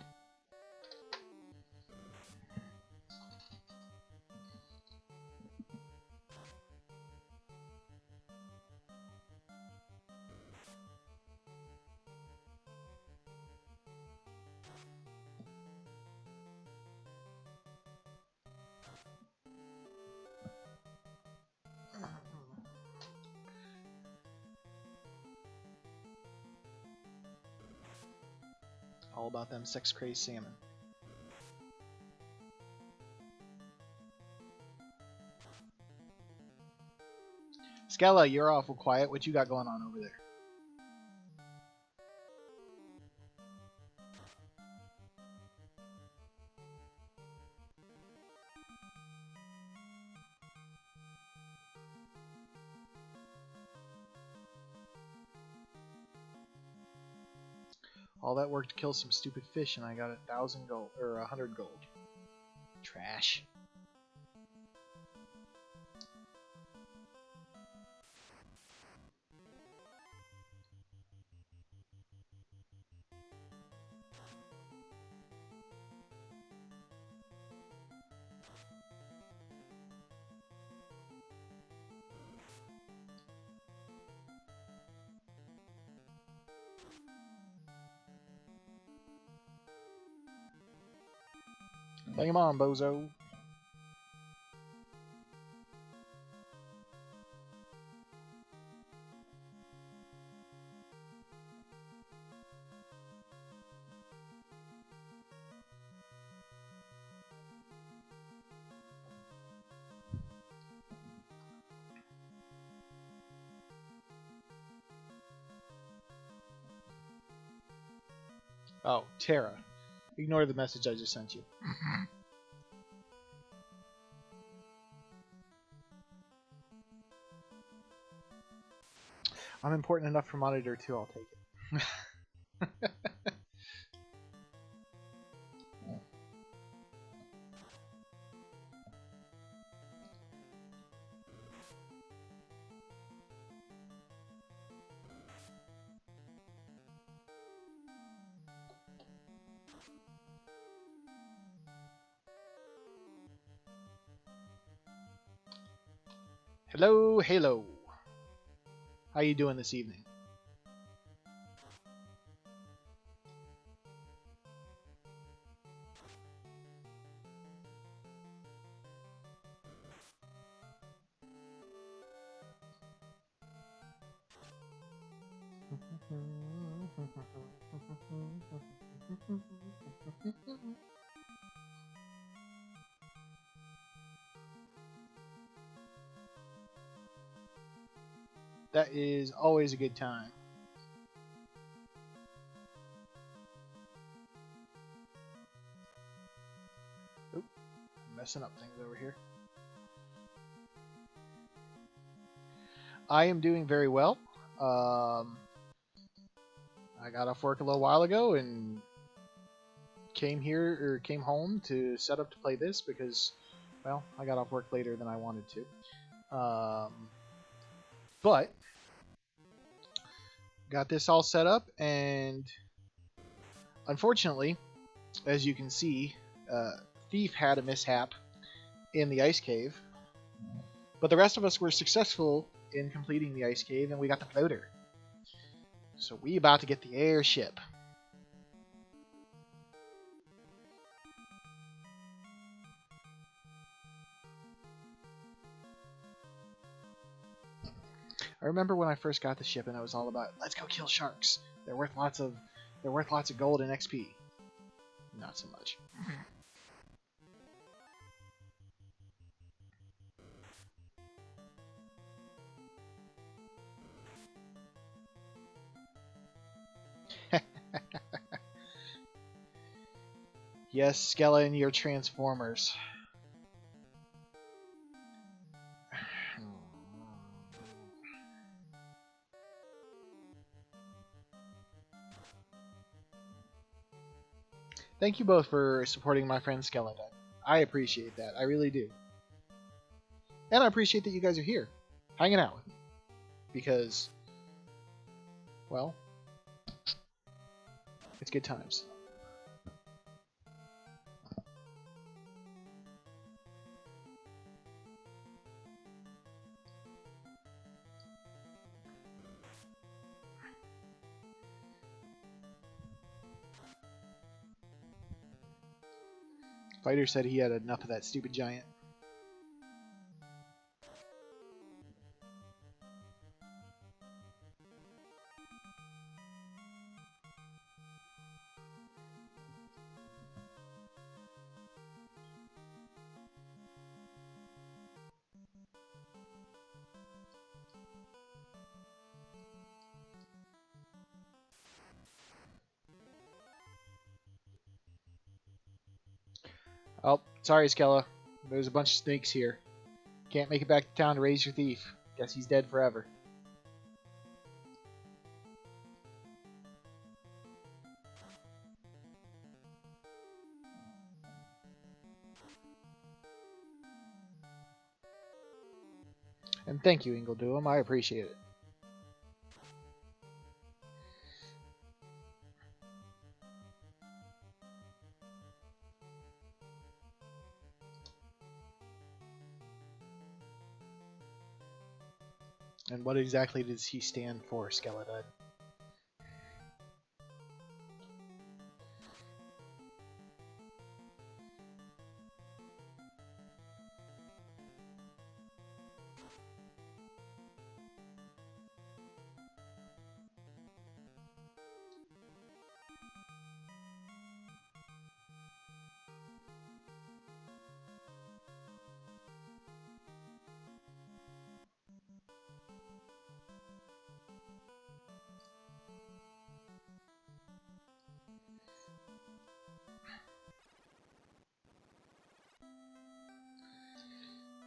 All about them sex-crazed salmon. Scala, you're awful quiet. What you got going on over there? All that work to kill some stupid fish, and I got 1,000 gold or 100 gold. Trash. Bring him on, bozo. Oh, Terra. Ignore the message I just sent you. I'm important enough for Monitor 2, I'll take it. Hello, Halo. How you doing this evening? That is always a good time. Oop, messing up things over here. I am doing very well. I got off work a little while ago and came home to set up to play this because, well, I got off work later than I wanted to. But got this all set up, and unfortunately, as you can see, Thief had a mishap in the ice cave, but the rest of us were successful in completing the ice cave, and we got the floater. So we about to get the airship. I remember when I first got the ship and it was all about let's go kill sharks. They're worth lots of gold and XP. Not so much. Yes, Skeleton, you're Transformers. Thank you both for supporting my friend Skeleton. I appreciate that. I really do. And I appreciate that you guys are here, hanging out with me. Because, well, it's good times. Fighter said he had enough of that stupid giant. Oh, sorry, Skella. There's a bunch of snakes here. Can't make it back to town to raise your thief. Guess he's dead forever. And thank you, Ingledoom. I appreciate it. And what exactly does he stand for, Skeleton?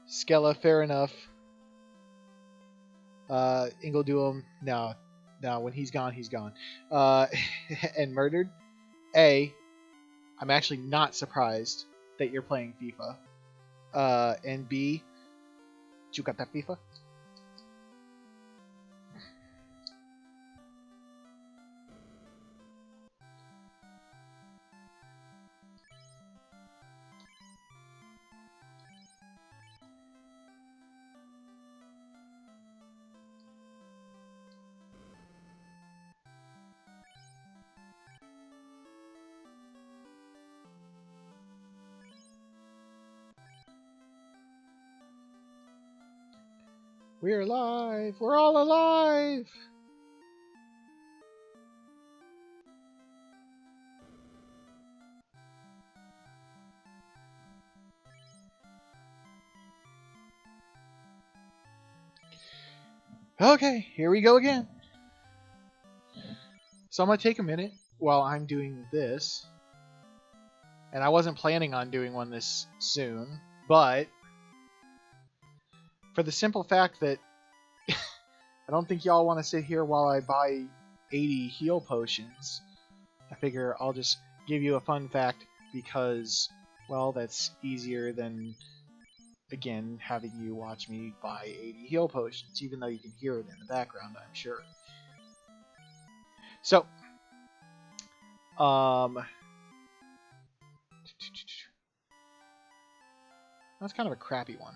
Skella, fair enough. Ingledoom, no. No, when he's gone, he's gone. And murdered. I'm actually not surprised that you're playing FIFA. And B, you got that FIFA? We're alive! We're all alive! Okay, here we go again. So I'm going to take a minute while I'm doing this. And I wasn't planning on doing one this soon, but for the simple fact that I don't think y'all want to sit here while I buy 80 heal potions, I figure I'll just give you a fun fact because, well, that's easier than, again, having you watch me buy 80 heal potions, even though you can hear it in the background, I'm sure. So, that's kind of a crappy one.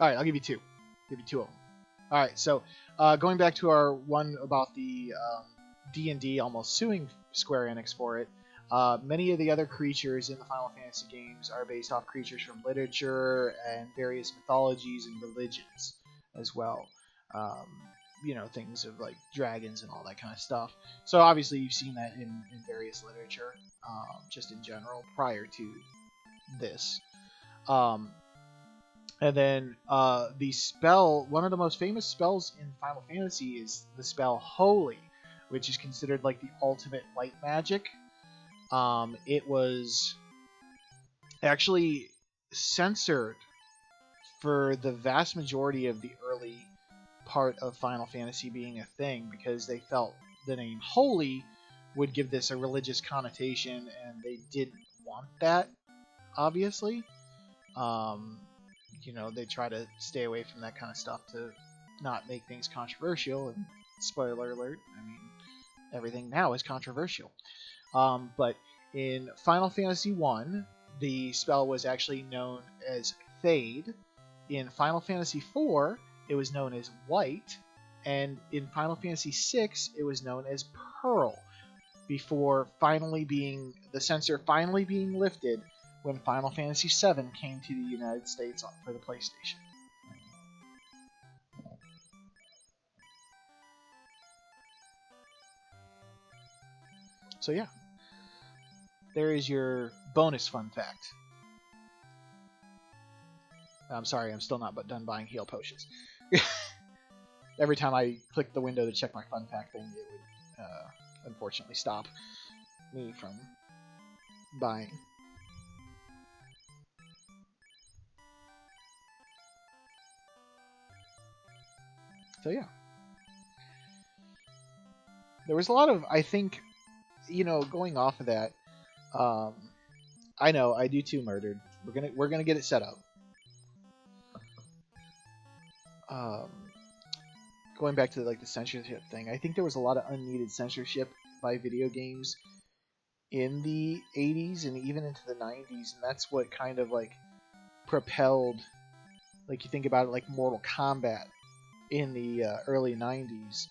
Alright, I'll give you two. give you 2 of them. All right, so going back to our one about the D&D almost suing Square Enix for it, many of the other creatures in the Final Fantasy games are based off creatures from literature and various mythologies and religions as well. You know, things of like dragons and all that kind of stuff. So obviously you've seen that in various literature, just in general, prior to this. And then the spell, one of the most famous spells in Final Fantasy is the spell Holy, which is considered like the ultimate light magic. It was actually censored for the vast majority of the early part of Final Fantasy being a thing because they felt the name Holy would give this a religious connotation, and they didn't want that, obviously. You know, they try to stay away from that kind of stuff to not make things controversial, and spoiler alert, I mean, everything now is controversial. But in Final Fantasy 1, the spell was actually known as Fade. In Final Fantasy 4, it was known as White. And in Final Fantasy 6, it was known as Pearl, before finally being, the censor finally being lifted when Final Fantasy VII came to the United States for the PlayStation. So yeah, there is your bonus fun fact. I'm sorry, I'm still not done buying heal potions. Every time I click the window to check my fun fact thing, it would unfortunately stop me from buying. So yeah, there was a lot of, I think, you know, going off of that. I know I do too, Murdered. We're gonna get it set up. Going back to like the censorship thing, I think there was a lot of unneeded censorship by video games in the 80s and even into the 90s, and that's what kind of like propelled, like you think about it, like Mortal Kombat in the early 90s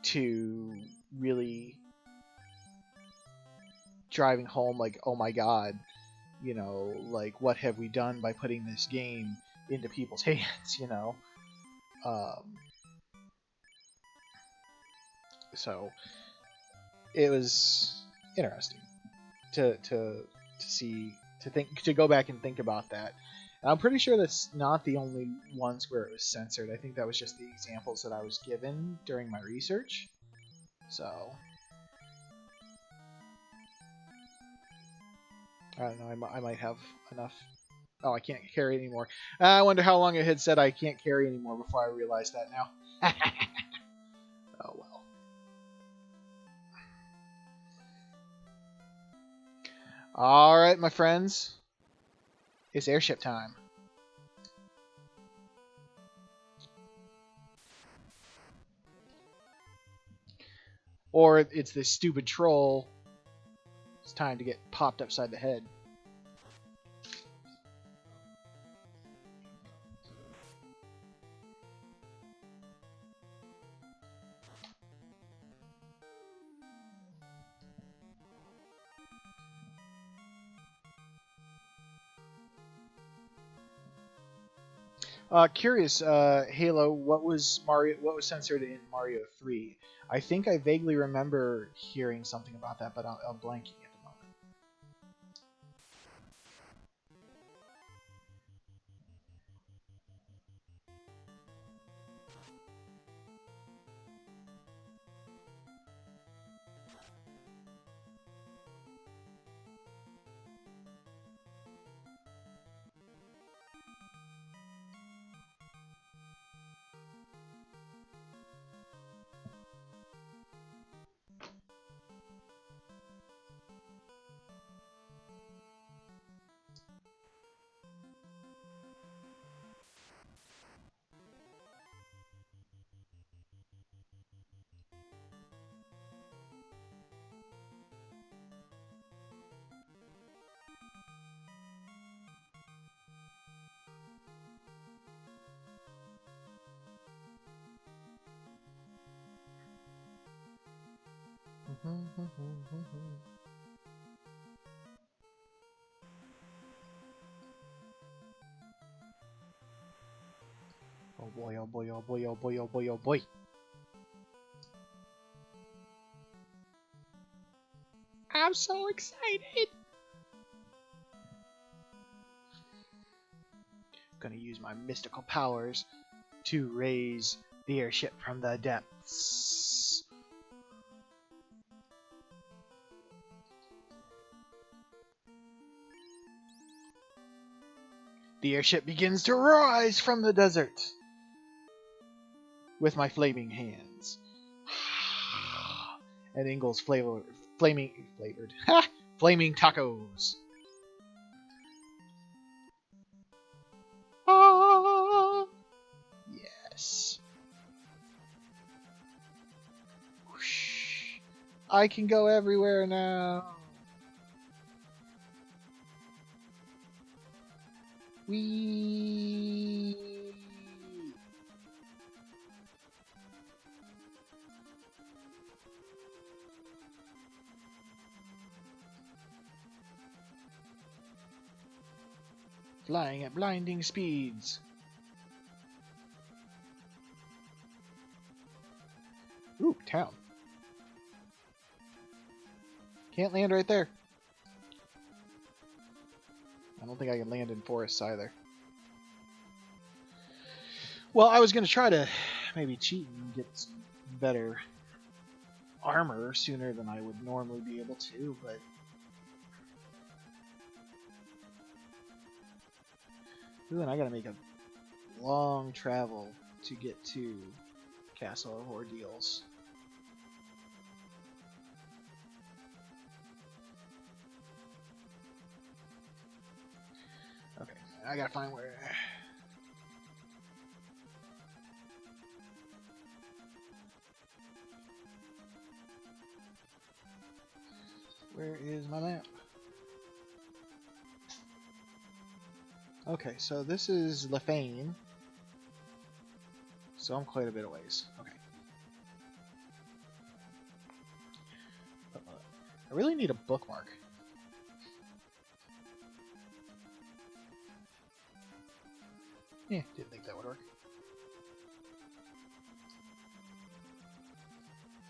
to really driving home like, oh my god, you know, like what have we done by putting this game into people's hands, you know? So it was interesting to see, to go back and think about that. And I'm pretty sure that's not the only ones where it was censored. I think that was just the examples that I was given during my research. So I don't know, I might have enough. Oh, I can't carry anymore. I wonder how long it had said I can't carry anymore before I realized that now. Oh well. Alright, my friends. It's airship time. Or it's this stupid troll. It's time to get popped upside the head. Curious, Halo, what was censored in Mario 3? I think I vaguely remember hearing something about that, but I'm blanking at the moment. Oh boy, oh boy, oh boy, oh boy, oh boy, oh boy. I'm so excited! Gonna use my mystical powers to raise the airship from the depths. The airship begins to rise from the desert with my flaming hands. And Ingle's flavored flaming tacos. Ah, yes. Whoosh. I can go everywhere now. Whee! Flying at blinding speeds. Ooh, town. Can't land right there. I don't think I can land in forests either. Well, I was going to try to maybe cheat and get some better armor sooner than I would normally be able to, but... Ooh, and I gotta make a long travel to get to Castle of Ordeals. Okay, I gotta find where... Where is my map? Okay, so this is Lefane. So I'm quite a bit of ways. Okay. I really need a bookmark. Yeah, didn't think that would work.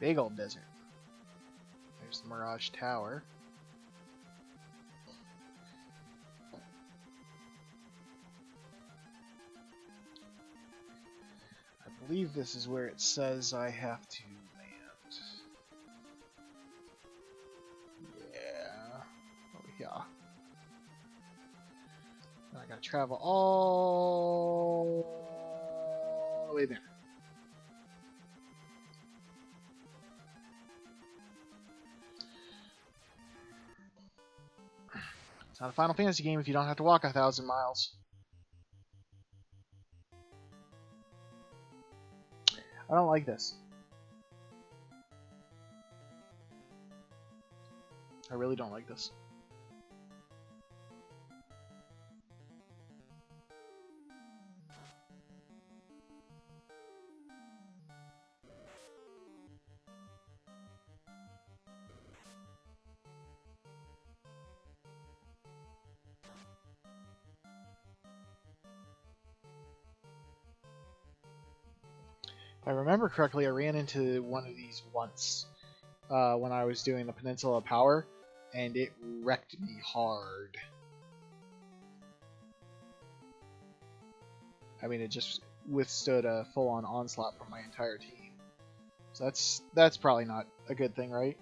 Big old desert. There's the Mirage Tower. I believe this is where it says I have to land. Yeah. Over here. I gotta travel all the way there. It's not a Final Fantasy game if you don't have to walk 1,000 miles. I don't like this. I really don't like this. If I remember correctly, I ran into one of these once when I was doing the Peninsula Power, and it wrecked me hard. I mean, it just withstood a full-on onslaught from my entire team. So that's probably not a good thing, right?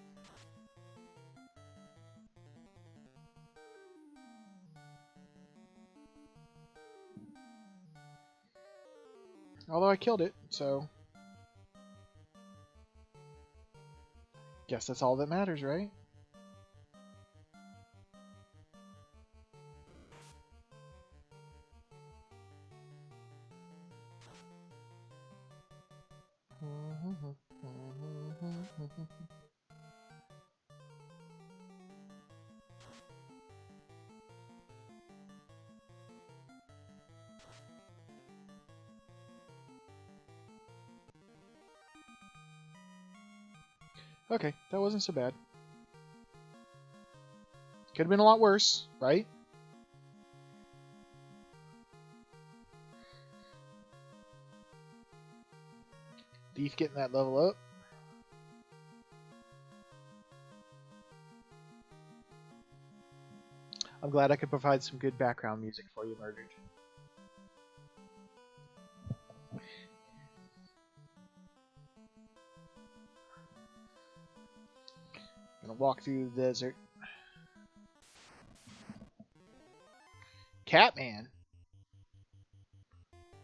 Although I killed it, so... Guess that's all that matters, right? Okay, that wasn't so bad. Could have been a lot worse, right? Thief getting that level up. I'm glad I could provide some good background music for you, Murdered. Gonna walk through the desert. Catman?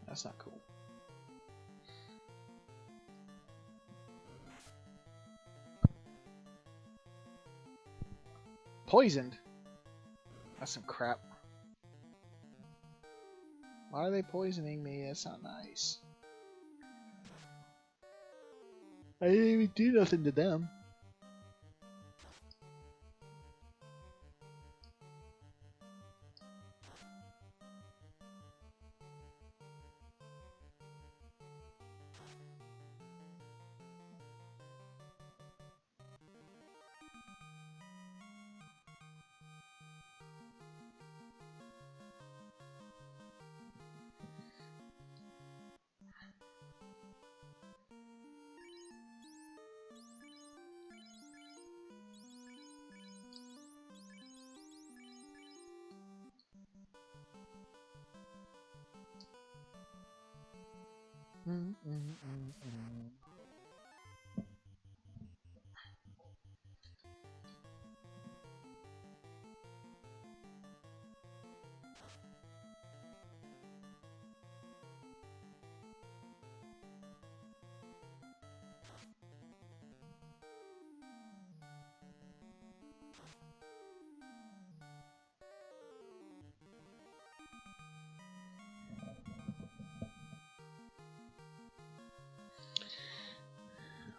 That's not cool. Poisoned? That's some crap. Why are they poisoning me? That's not nice. I didn't even do nothing to them.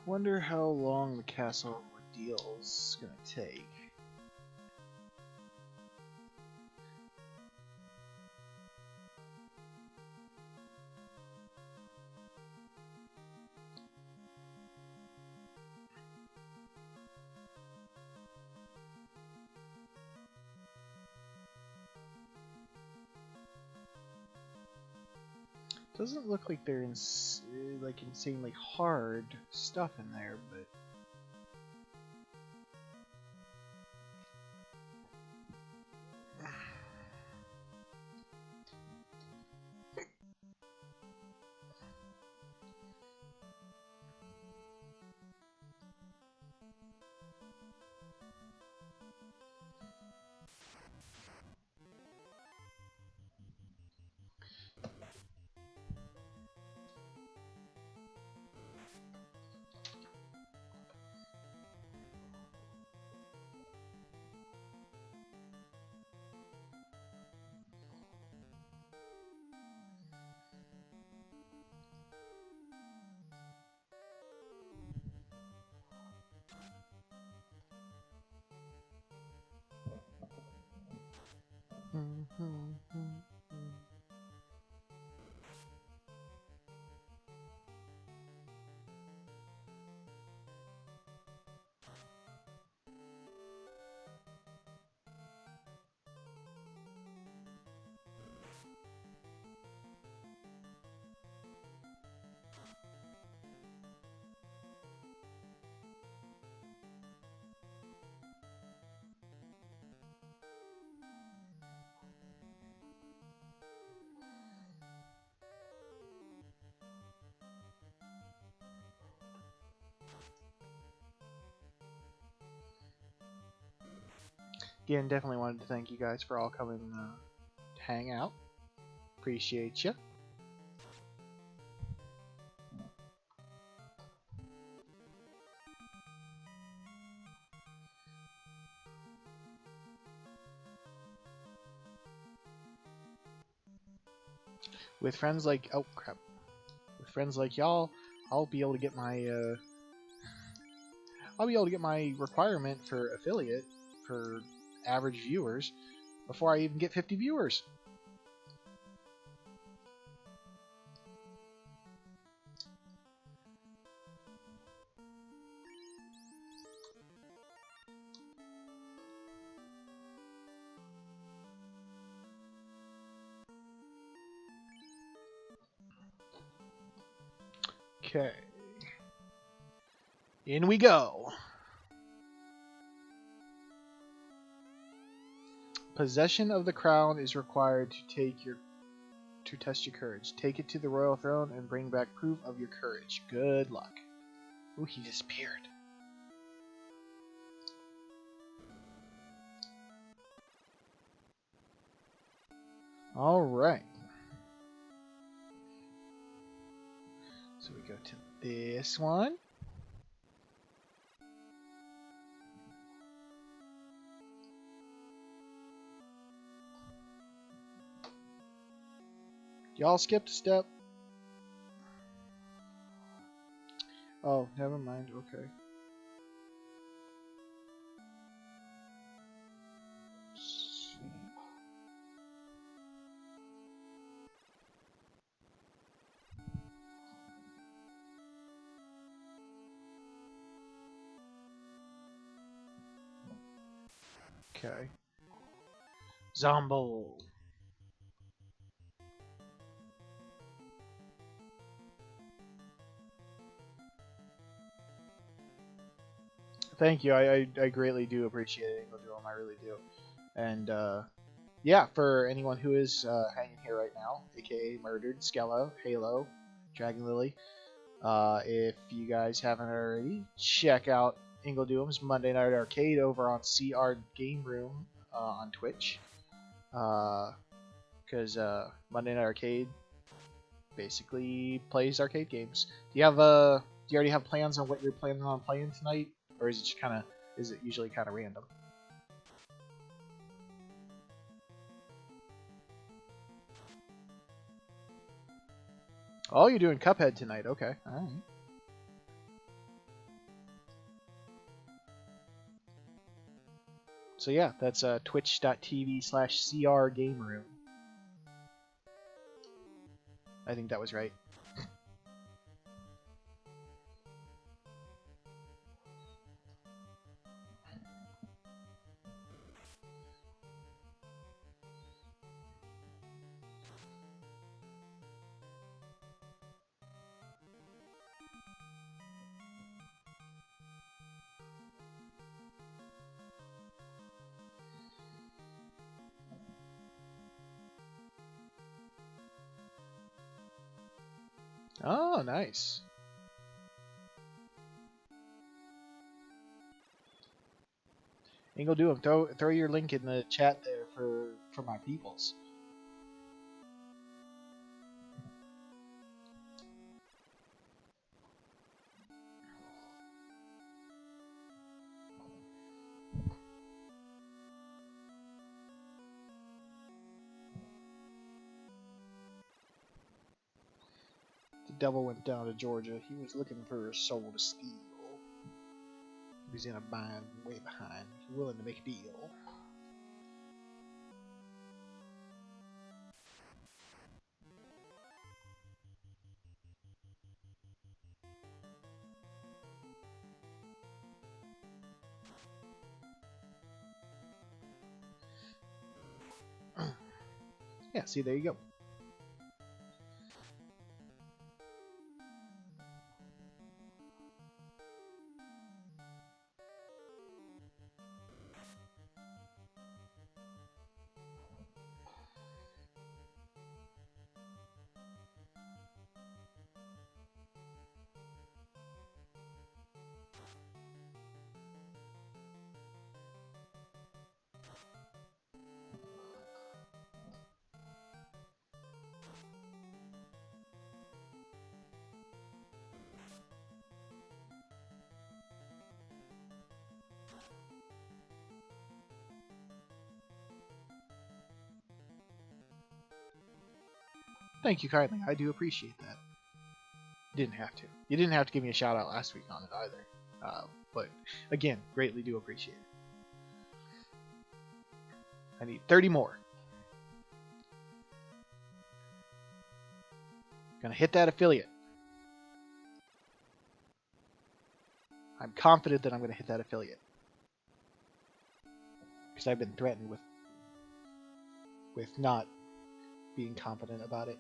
Wonder how long the Castle of Ordeals is gonna take. Doesn't look like they're like insanely hard stuff in there, but again, definitely wanted to thank you guys for all coming to hang out. Appreciate you. With friends like with friends like y'all, I'll be able to get my requirement for affiliate for average viewers before I even get 50 viewers. Okay. In we go. Possession of the crown is required to test your courage. Take it to the royal throne and bring back proof of your courage. Good luck. Ooh, he disappeared. All right. So we go to this one. Y'all skipped a step. Oh, never mind. Okay. Okay. Zombo. Thank you. I greatly do appreciate it, Ingledoom. I really do. And yeah, for anyone who is hanging here right now, aka Murdered, Skella, Halo, Dragon Lily, if you guys haven't already, check out Ingledoom's Monday Night Arcade over on CR Game Room on Twitch. Because Monday Night Arcade basically plays arcade games. Do you already have plans on what you're planning on playing tonight, or is it just is it usually kind of random? Oh, you're doing Cuphead tonight. Okay, all right. So yeah, that's twitch.tv/CR Game Room. I think that was right. Oh, nice. Ingledoom, throw your link in the chat there for my peoples. The devil went down to Georgia. He was looking for a soul to steal. He was in a bind way behind, willing to make a deal. Yeah, see, there you go. Thank you kindly. I do appreciate that. You didn't have to. You didn't have to give me a shout out last week on it either. But again, greatly do appreciate it. I need 30 more. Gonna hit that affiliate. I'm confident that I'm gonna hit that affiliate. Because I've been threatened with not being confident about it.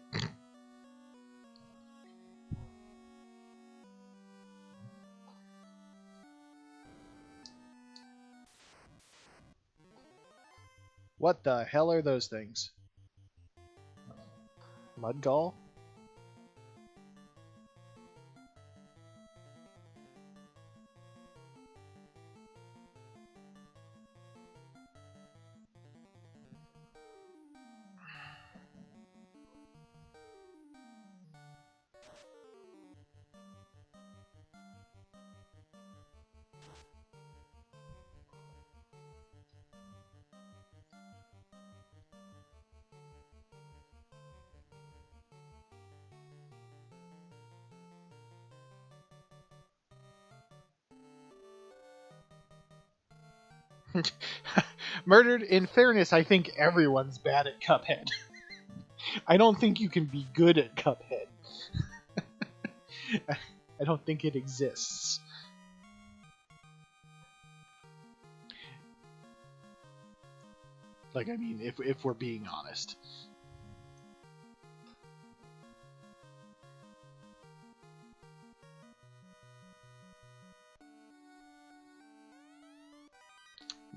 What the hell are those things? Mudgall? Murdered. In fairness, I think everyone's bad at Cuphead. I don't think you can be good at Cuphead. I don't think it exists. Like, I mean, if we're being honest.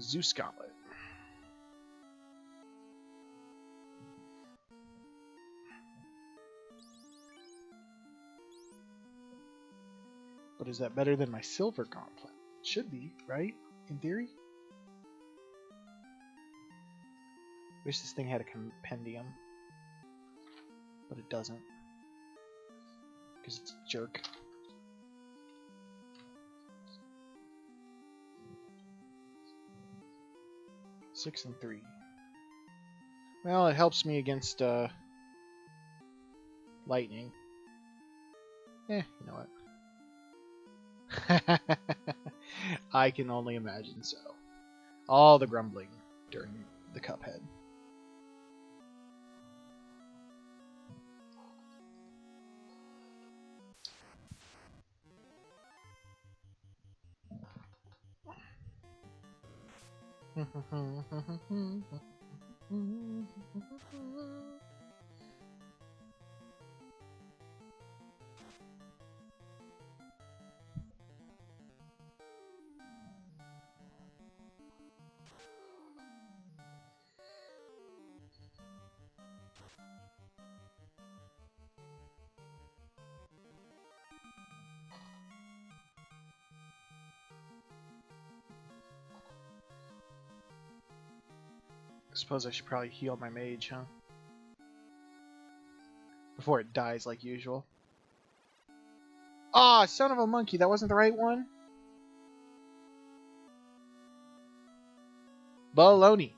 Zeus Gauntlet. But is that better than my Silver Gauntlet? It should be, right? In theory? Wish this thing had a compendium. But it doesn't. Because it's a jerk. Six and 3. Well, it helps me against lightning. You know what? I can only imagine so. All the grumbling during the Cuphead. I suppose I should probably heal my mage, huh? Before it dies like usual. Ah, son of a monkey, that wasn't the right one? Baloney.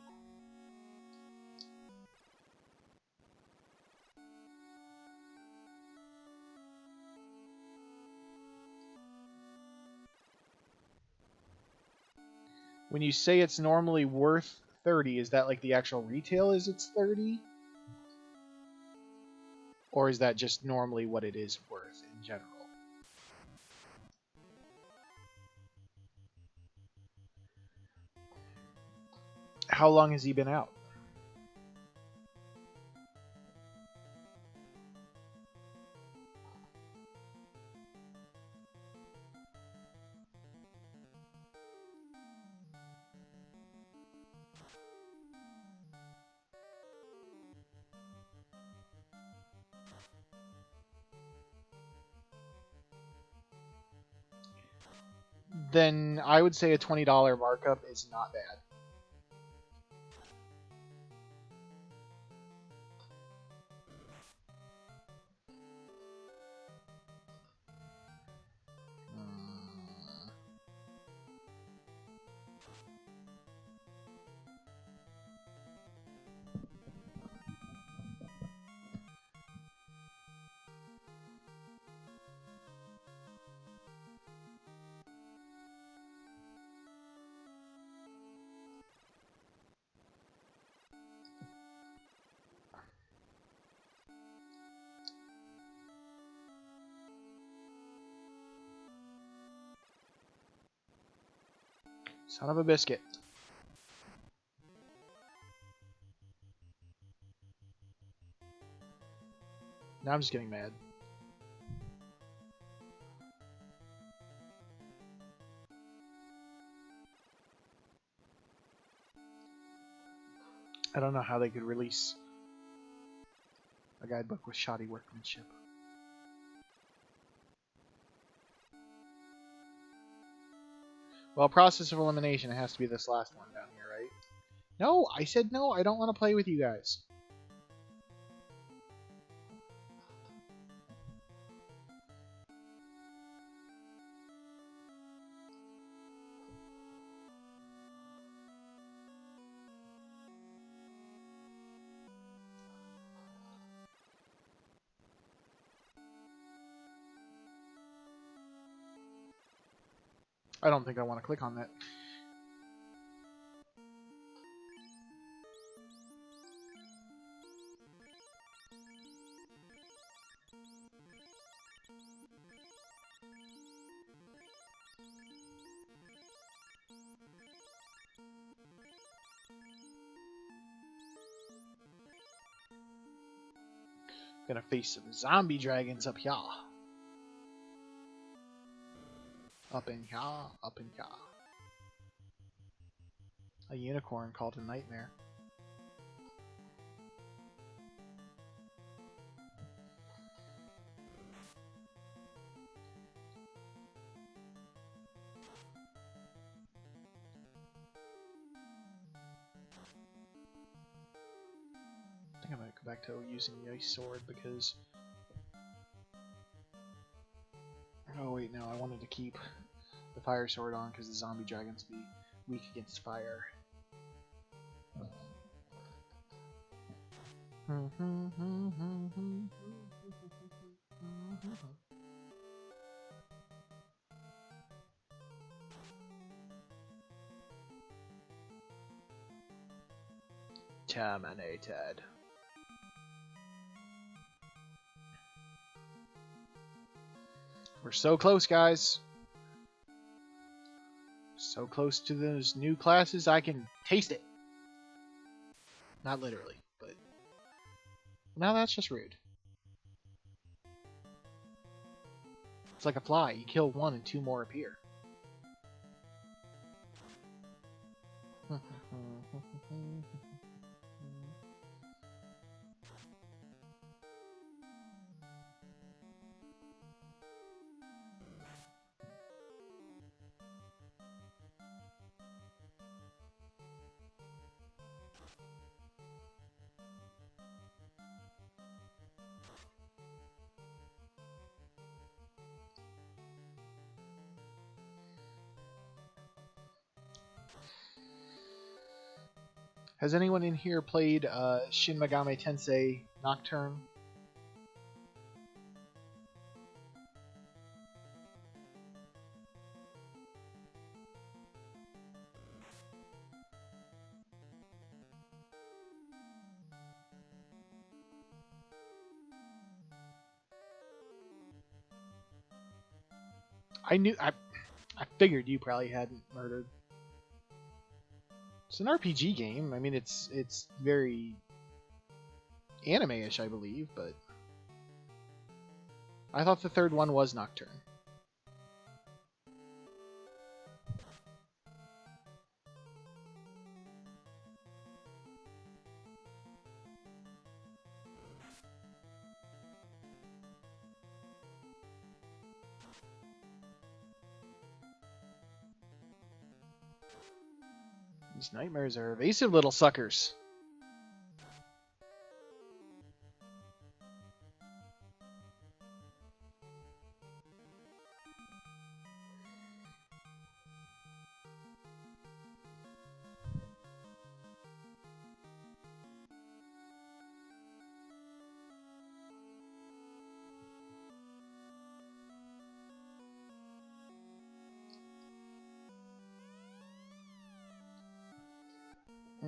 When you say it's normally worth 30, is that like the actual retail is it's 30? Or is that just normally what it is worth in general? How long has he been out? Then I would say a $20 markup is not bad. Son of a biscuit. Now I'm just getting mad. I don't know how they could release a guidebook with shoddy workmanship. Well, process of elimination, it has to be this last one down here, right? No, I said no, I don't want to play with you guys. I don't think I want to click on that. Gonna face some zombie dragons up here. Up in here, up in here. A unicorn called a nightmare. I think I might go back to using the ice sword because... Oh wait, no, I wanted to keep the fire sword on because the zombie dragons be weak against fire. Terminated. We're so close, guys. So close to those new classes, I can taste it. Not literally, but... Now that's just rude. It's like a fly. You kill one and two more appear. Has anyone in here played Shin Megami Tensei Nocturne? I figured you probably hadn't murdered. It's an RPG game. I mean, it's very anime-ish, I believe, but I thought the third one was Nocturne. These nightmares are evasive little suckers.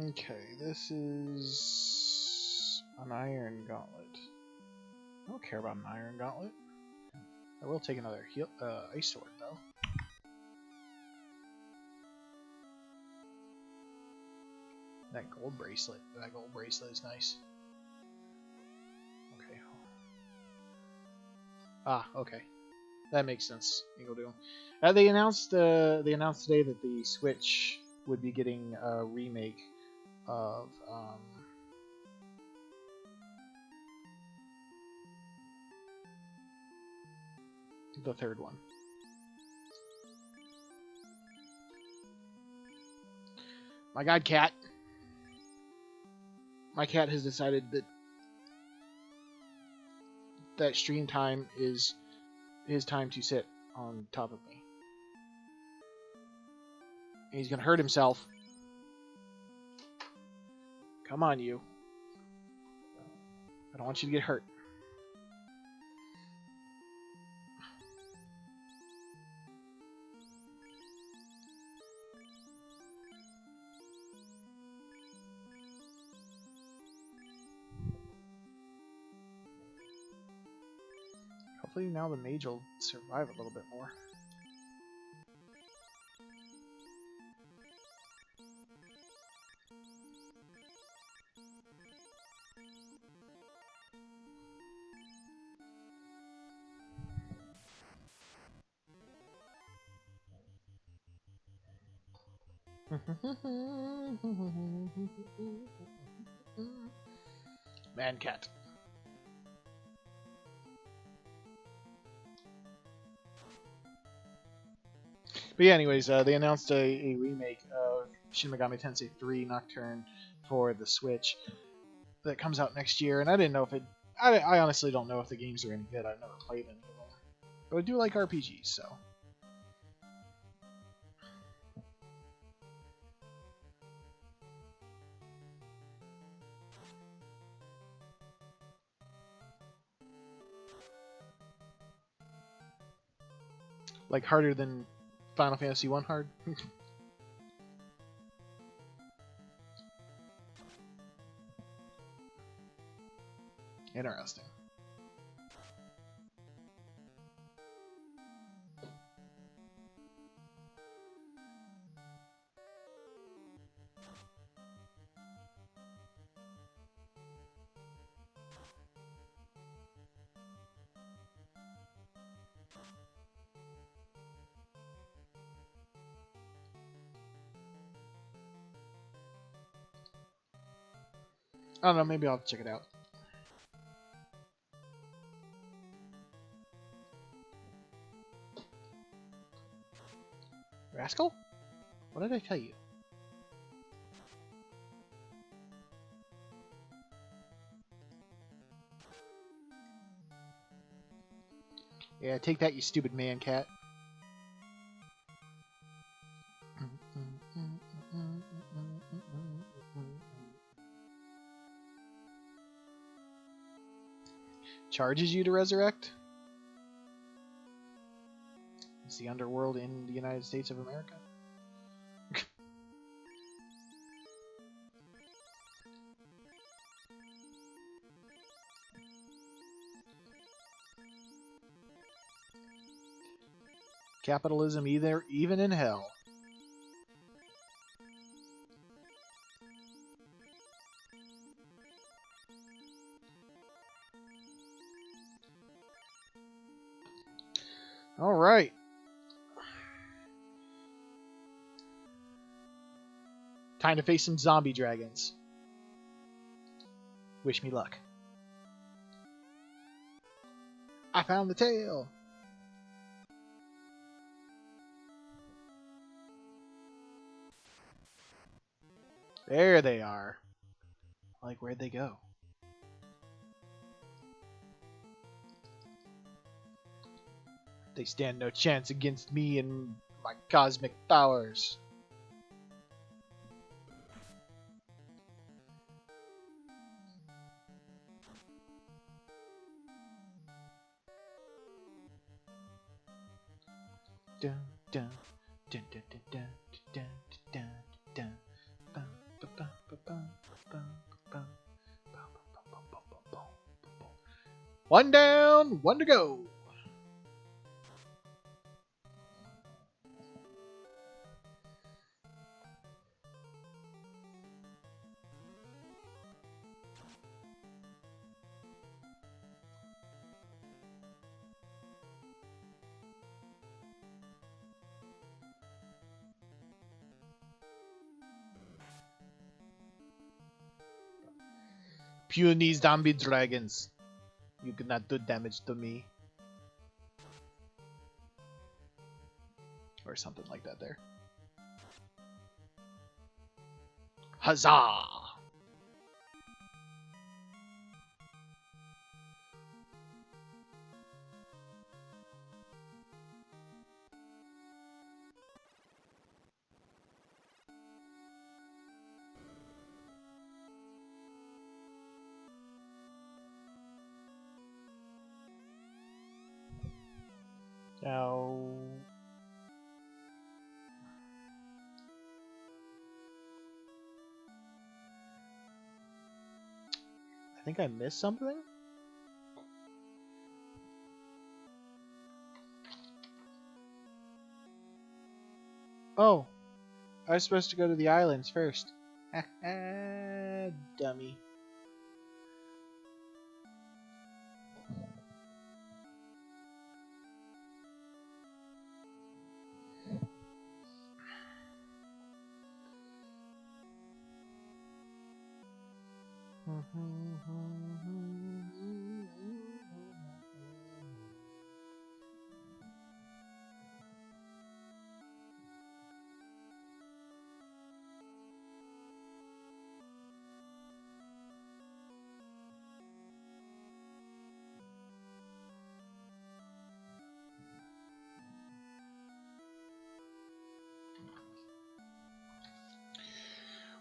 Okay, this is an iron gauntlet. I don't care about an iron gauntlet. I will take another ice sword, though. That gold bracelet. That gold bracelet is nice. Okay. Ah, okay. That makes sense. Eagle Doom. They announced today that the Switch would be getting a remake of the third one. My god, cat. My cat has decided that stream time is his time to sit on top of me. And he's gonna hurt himself. Come on, you. I don't want you to get hurt. Hopefully now the mage will survive a little bit more. Man cat. But yeah, anyways, they announced a remake of Shin Megami Tensei 3 Nocturne for the Switch that comes out next year, and I didn't know if it... I honestly don't know if the games are any good. I've never played any of them. But I do like RPGs, so... Like, harder than Final Fantasy 1 hard? Interesting. I don't know, maybe I'll check it out. Rascal? What did I tell you? Yeah, take that, you stupid man cat. Charges you to resurrect? Is the underworld in the United States of America? Capitalism even in hell. All right. Time to face some zombie dragons. Wish me luck. I found the tail. There they are. Like, where'd they go? They stand no chance against me and my cosmic powers. Dun, dun, dun, dun, dun, dun, dun, dun, dun, dun, ba, ba, ba, ba, ba, ba, ba, ba, ba, ba, ba, ba. One down, one to go. Puny zombie dragons. You cannot do damage to me. or something like that there. Huzzah! Now, I think I missed something. Oh, I was supposed to go to the islands first. Dummy.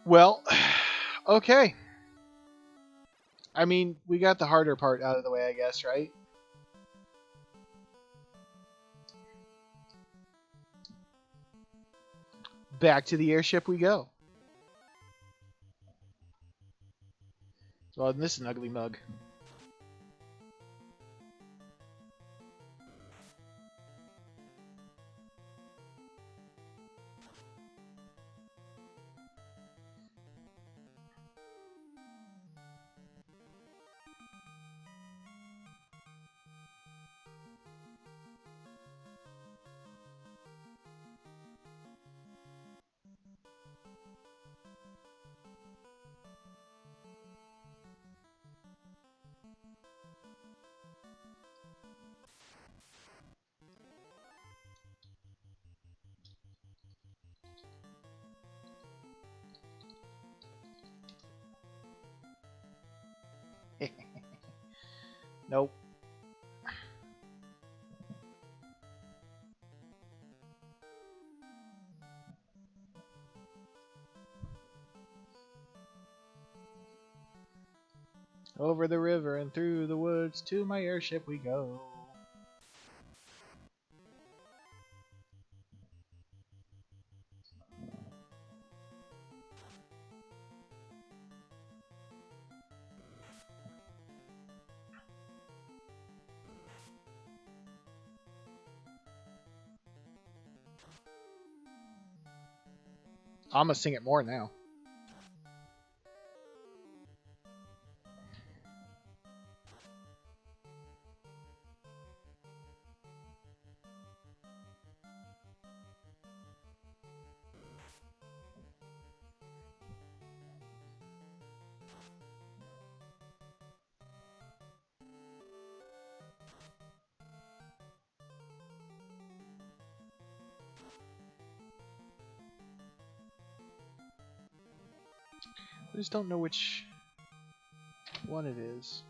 Well, okay. I mean, we got the harder part out of the way, I guess, right? Back to the airship we go. Well, this is an ugly mug. Nope. Over the river and through the woods to my airship we go. I'm gonna sing it more now. I just don't know which one it is.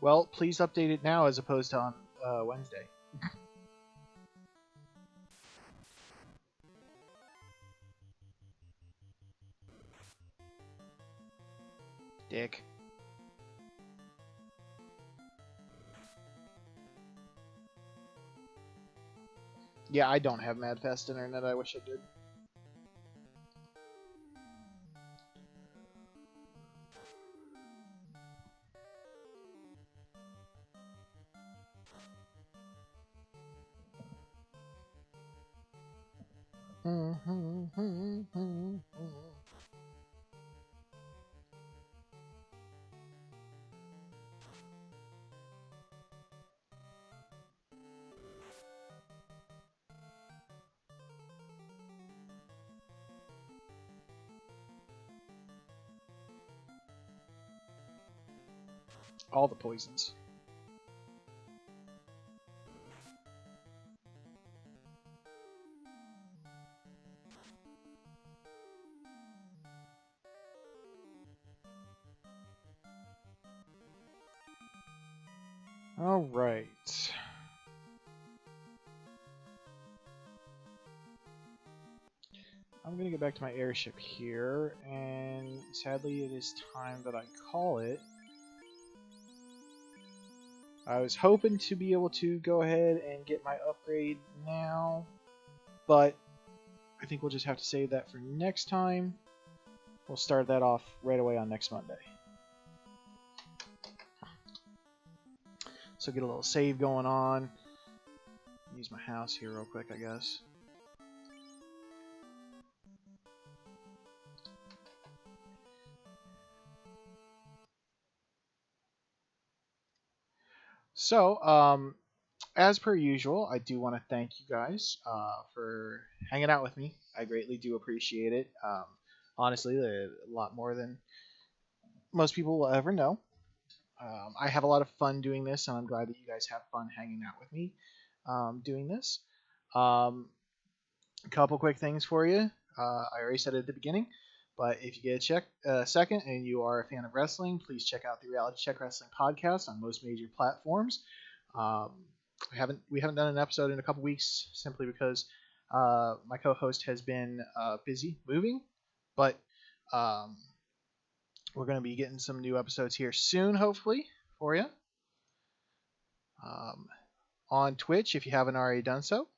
Well, please update it now as opposed to on Wednesday. Dick. Yeah, I don't have mad fast internet. I wish I did. All the poisons. All right. I'm going to get back to my airship here, and sadly it is time that I call it. I was hoping to be able to go ahead and get my upgrade now, but I think we'll just have to save that for next time. We'll start that off right away on next Monday. So get a little save going on. Use my house here real quick, I guess. So, as per usual, I do want to thank you guys for hanging out with me. I greatly do appreciate it. Honestly, a lot more than most people will ever know. I have a lot of fun doing this, and I'm glad that you guys have fun hanging out with me doing this. A couple quick things for you. I already said it at the beginning, but if you get a second and you are a fan of wrestling, please check out the Reality Check Wrestling podcast on most major platforms. We haven't done an episode in a couple weeks simply because my co-host has been busy moving, but we're going to be getting some new episodes here soon, hopefully, for you. On Twitch, if you haven't already done so,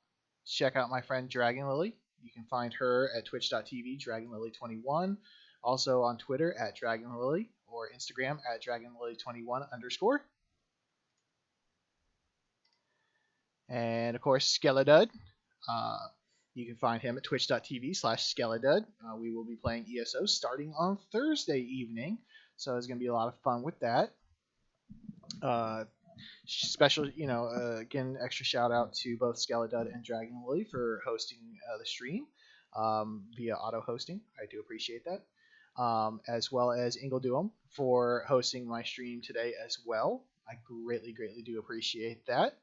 check out my friend Dragon Lily. You can find her at twitch.tv, DragonLily21. Also on Twitter at DragonLily or Instagram at DragonLily21_. And of course, Skeledud. You can find him at twitch.tv/Skeledud. We will be playing ESO starting on Thursday evening, so it's going to be a lot of fun with that. Special, again, extra shout out to both Skeledud and Dragon Lily for hosting the stream via auto hosting. I do appreciate that. As well as Ingledoom for hosting my stream today as well. I greatly do appreciate that.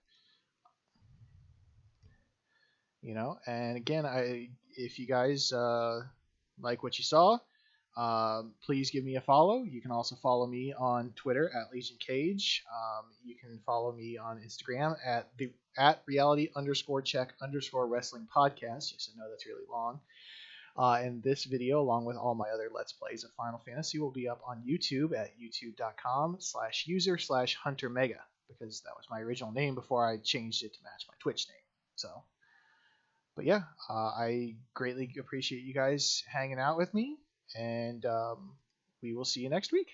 And again, if you guys like what you saw, please give me a follow. You can also follow me on Twitter at Legion Cage. You can follow me on Instagram at reality_check_wrestling podcast. Yes, I know that's really long. And this video, along with all my other Let's Plays of Final Fantasy, will be up on YouTube at youtube.com/user/HunterMega, because that was my original name before I changed it to match my Twitch name. So, but yeah, I greatly appreciate you guys hanging out with me, and we will see you next week.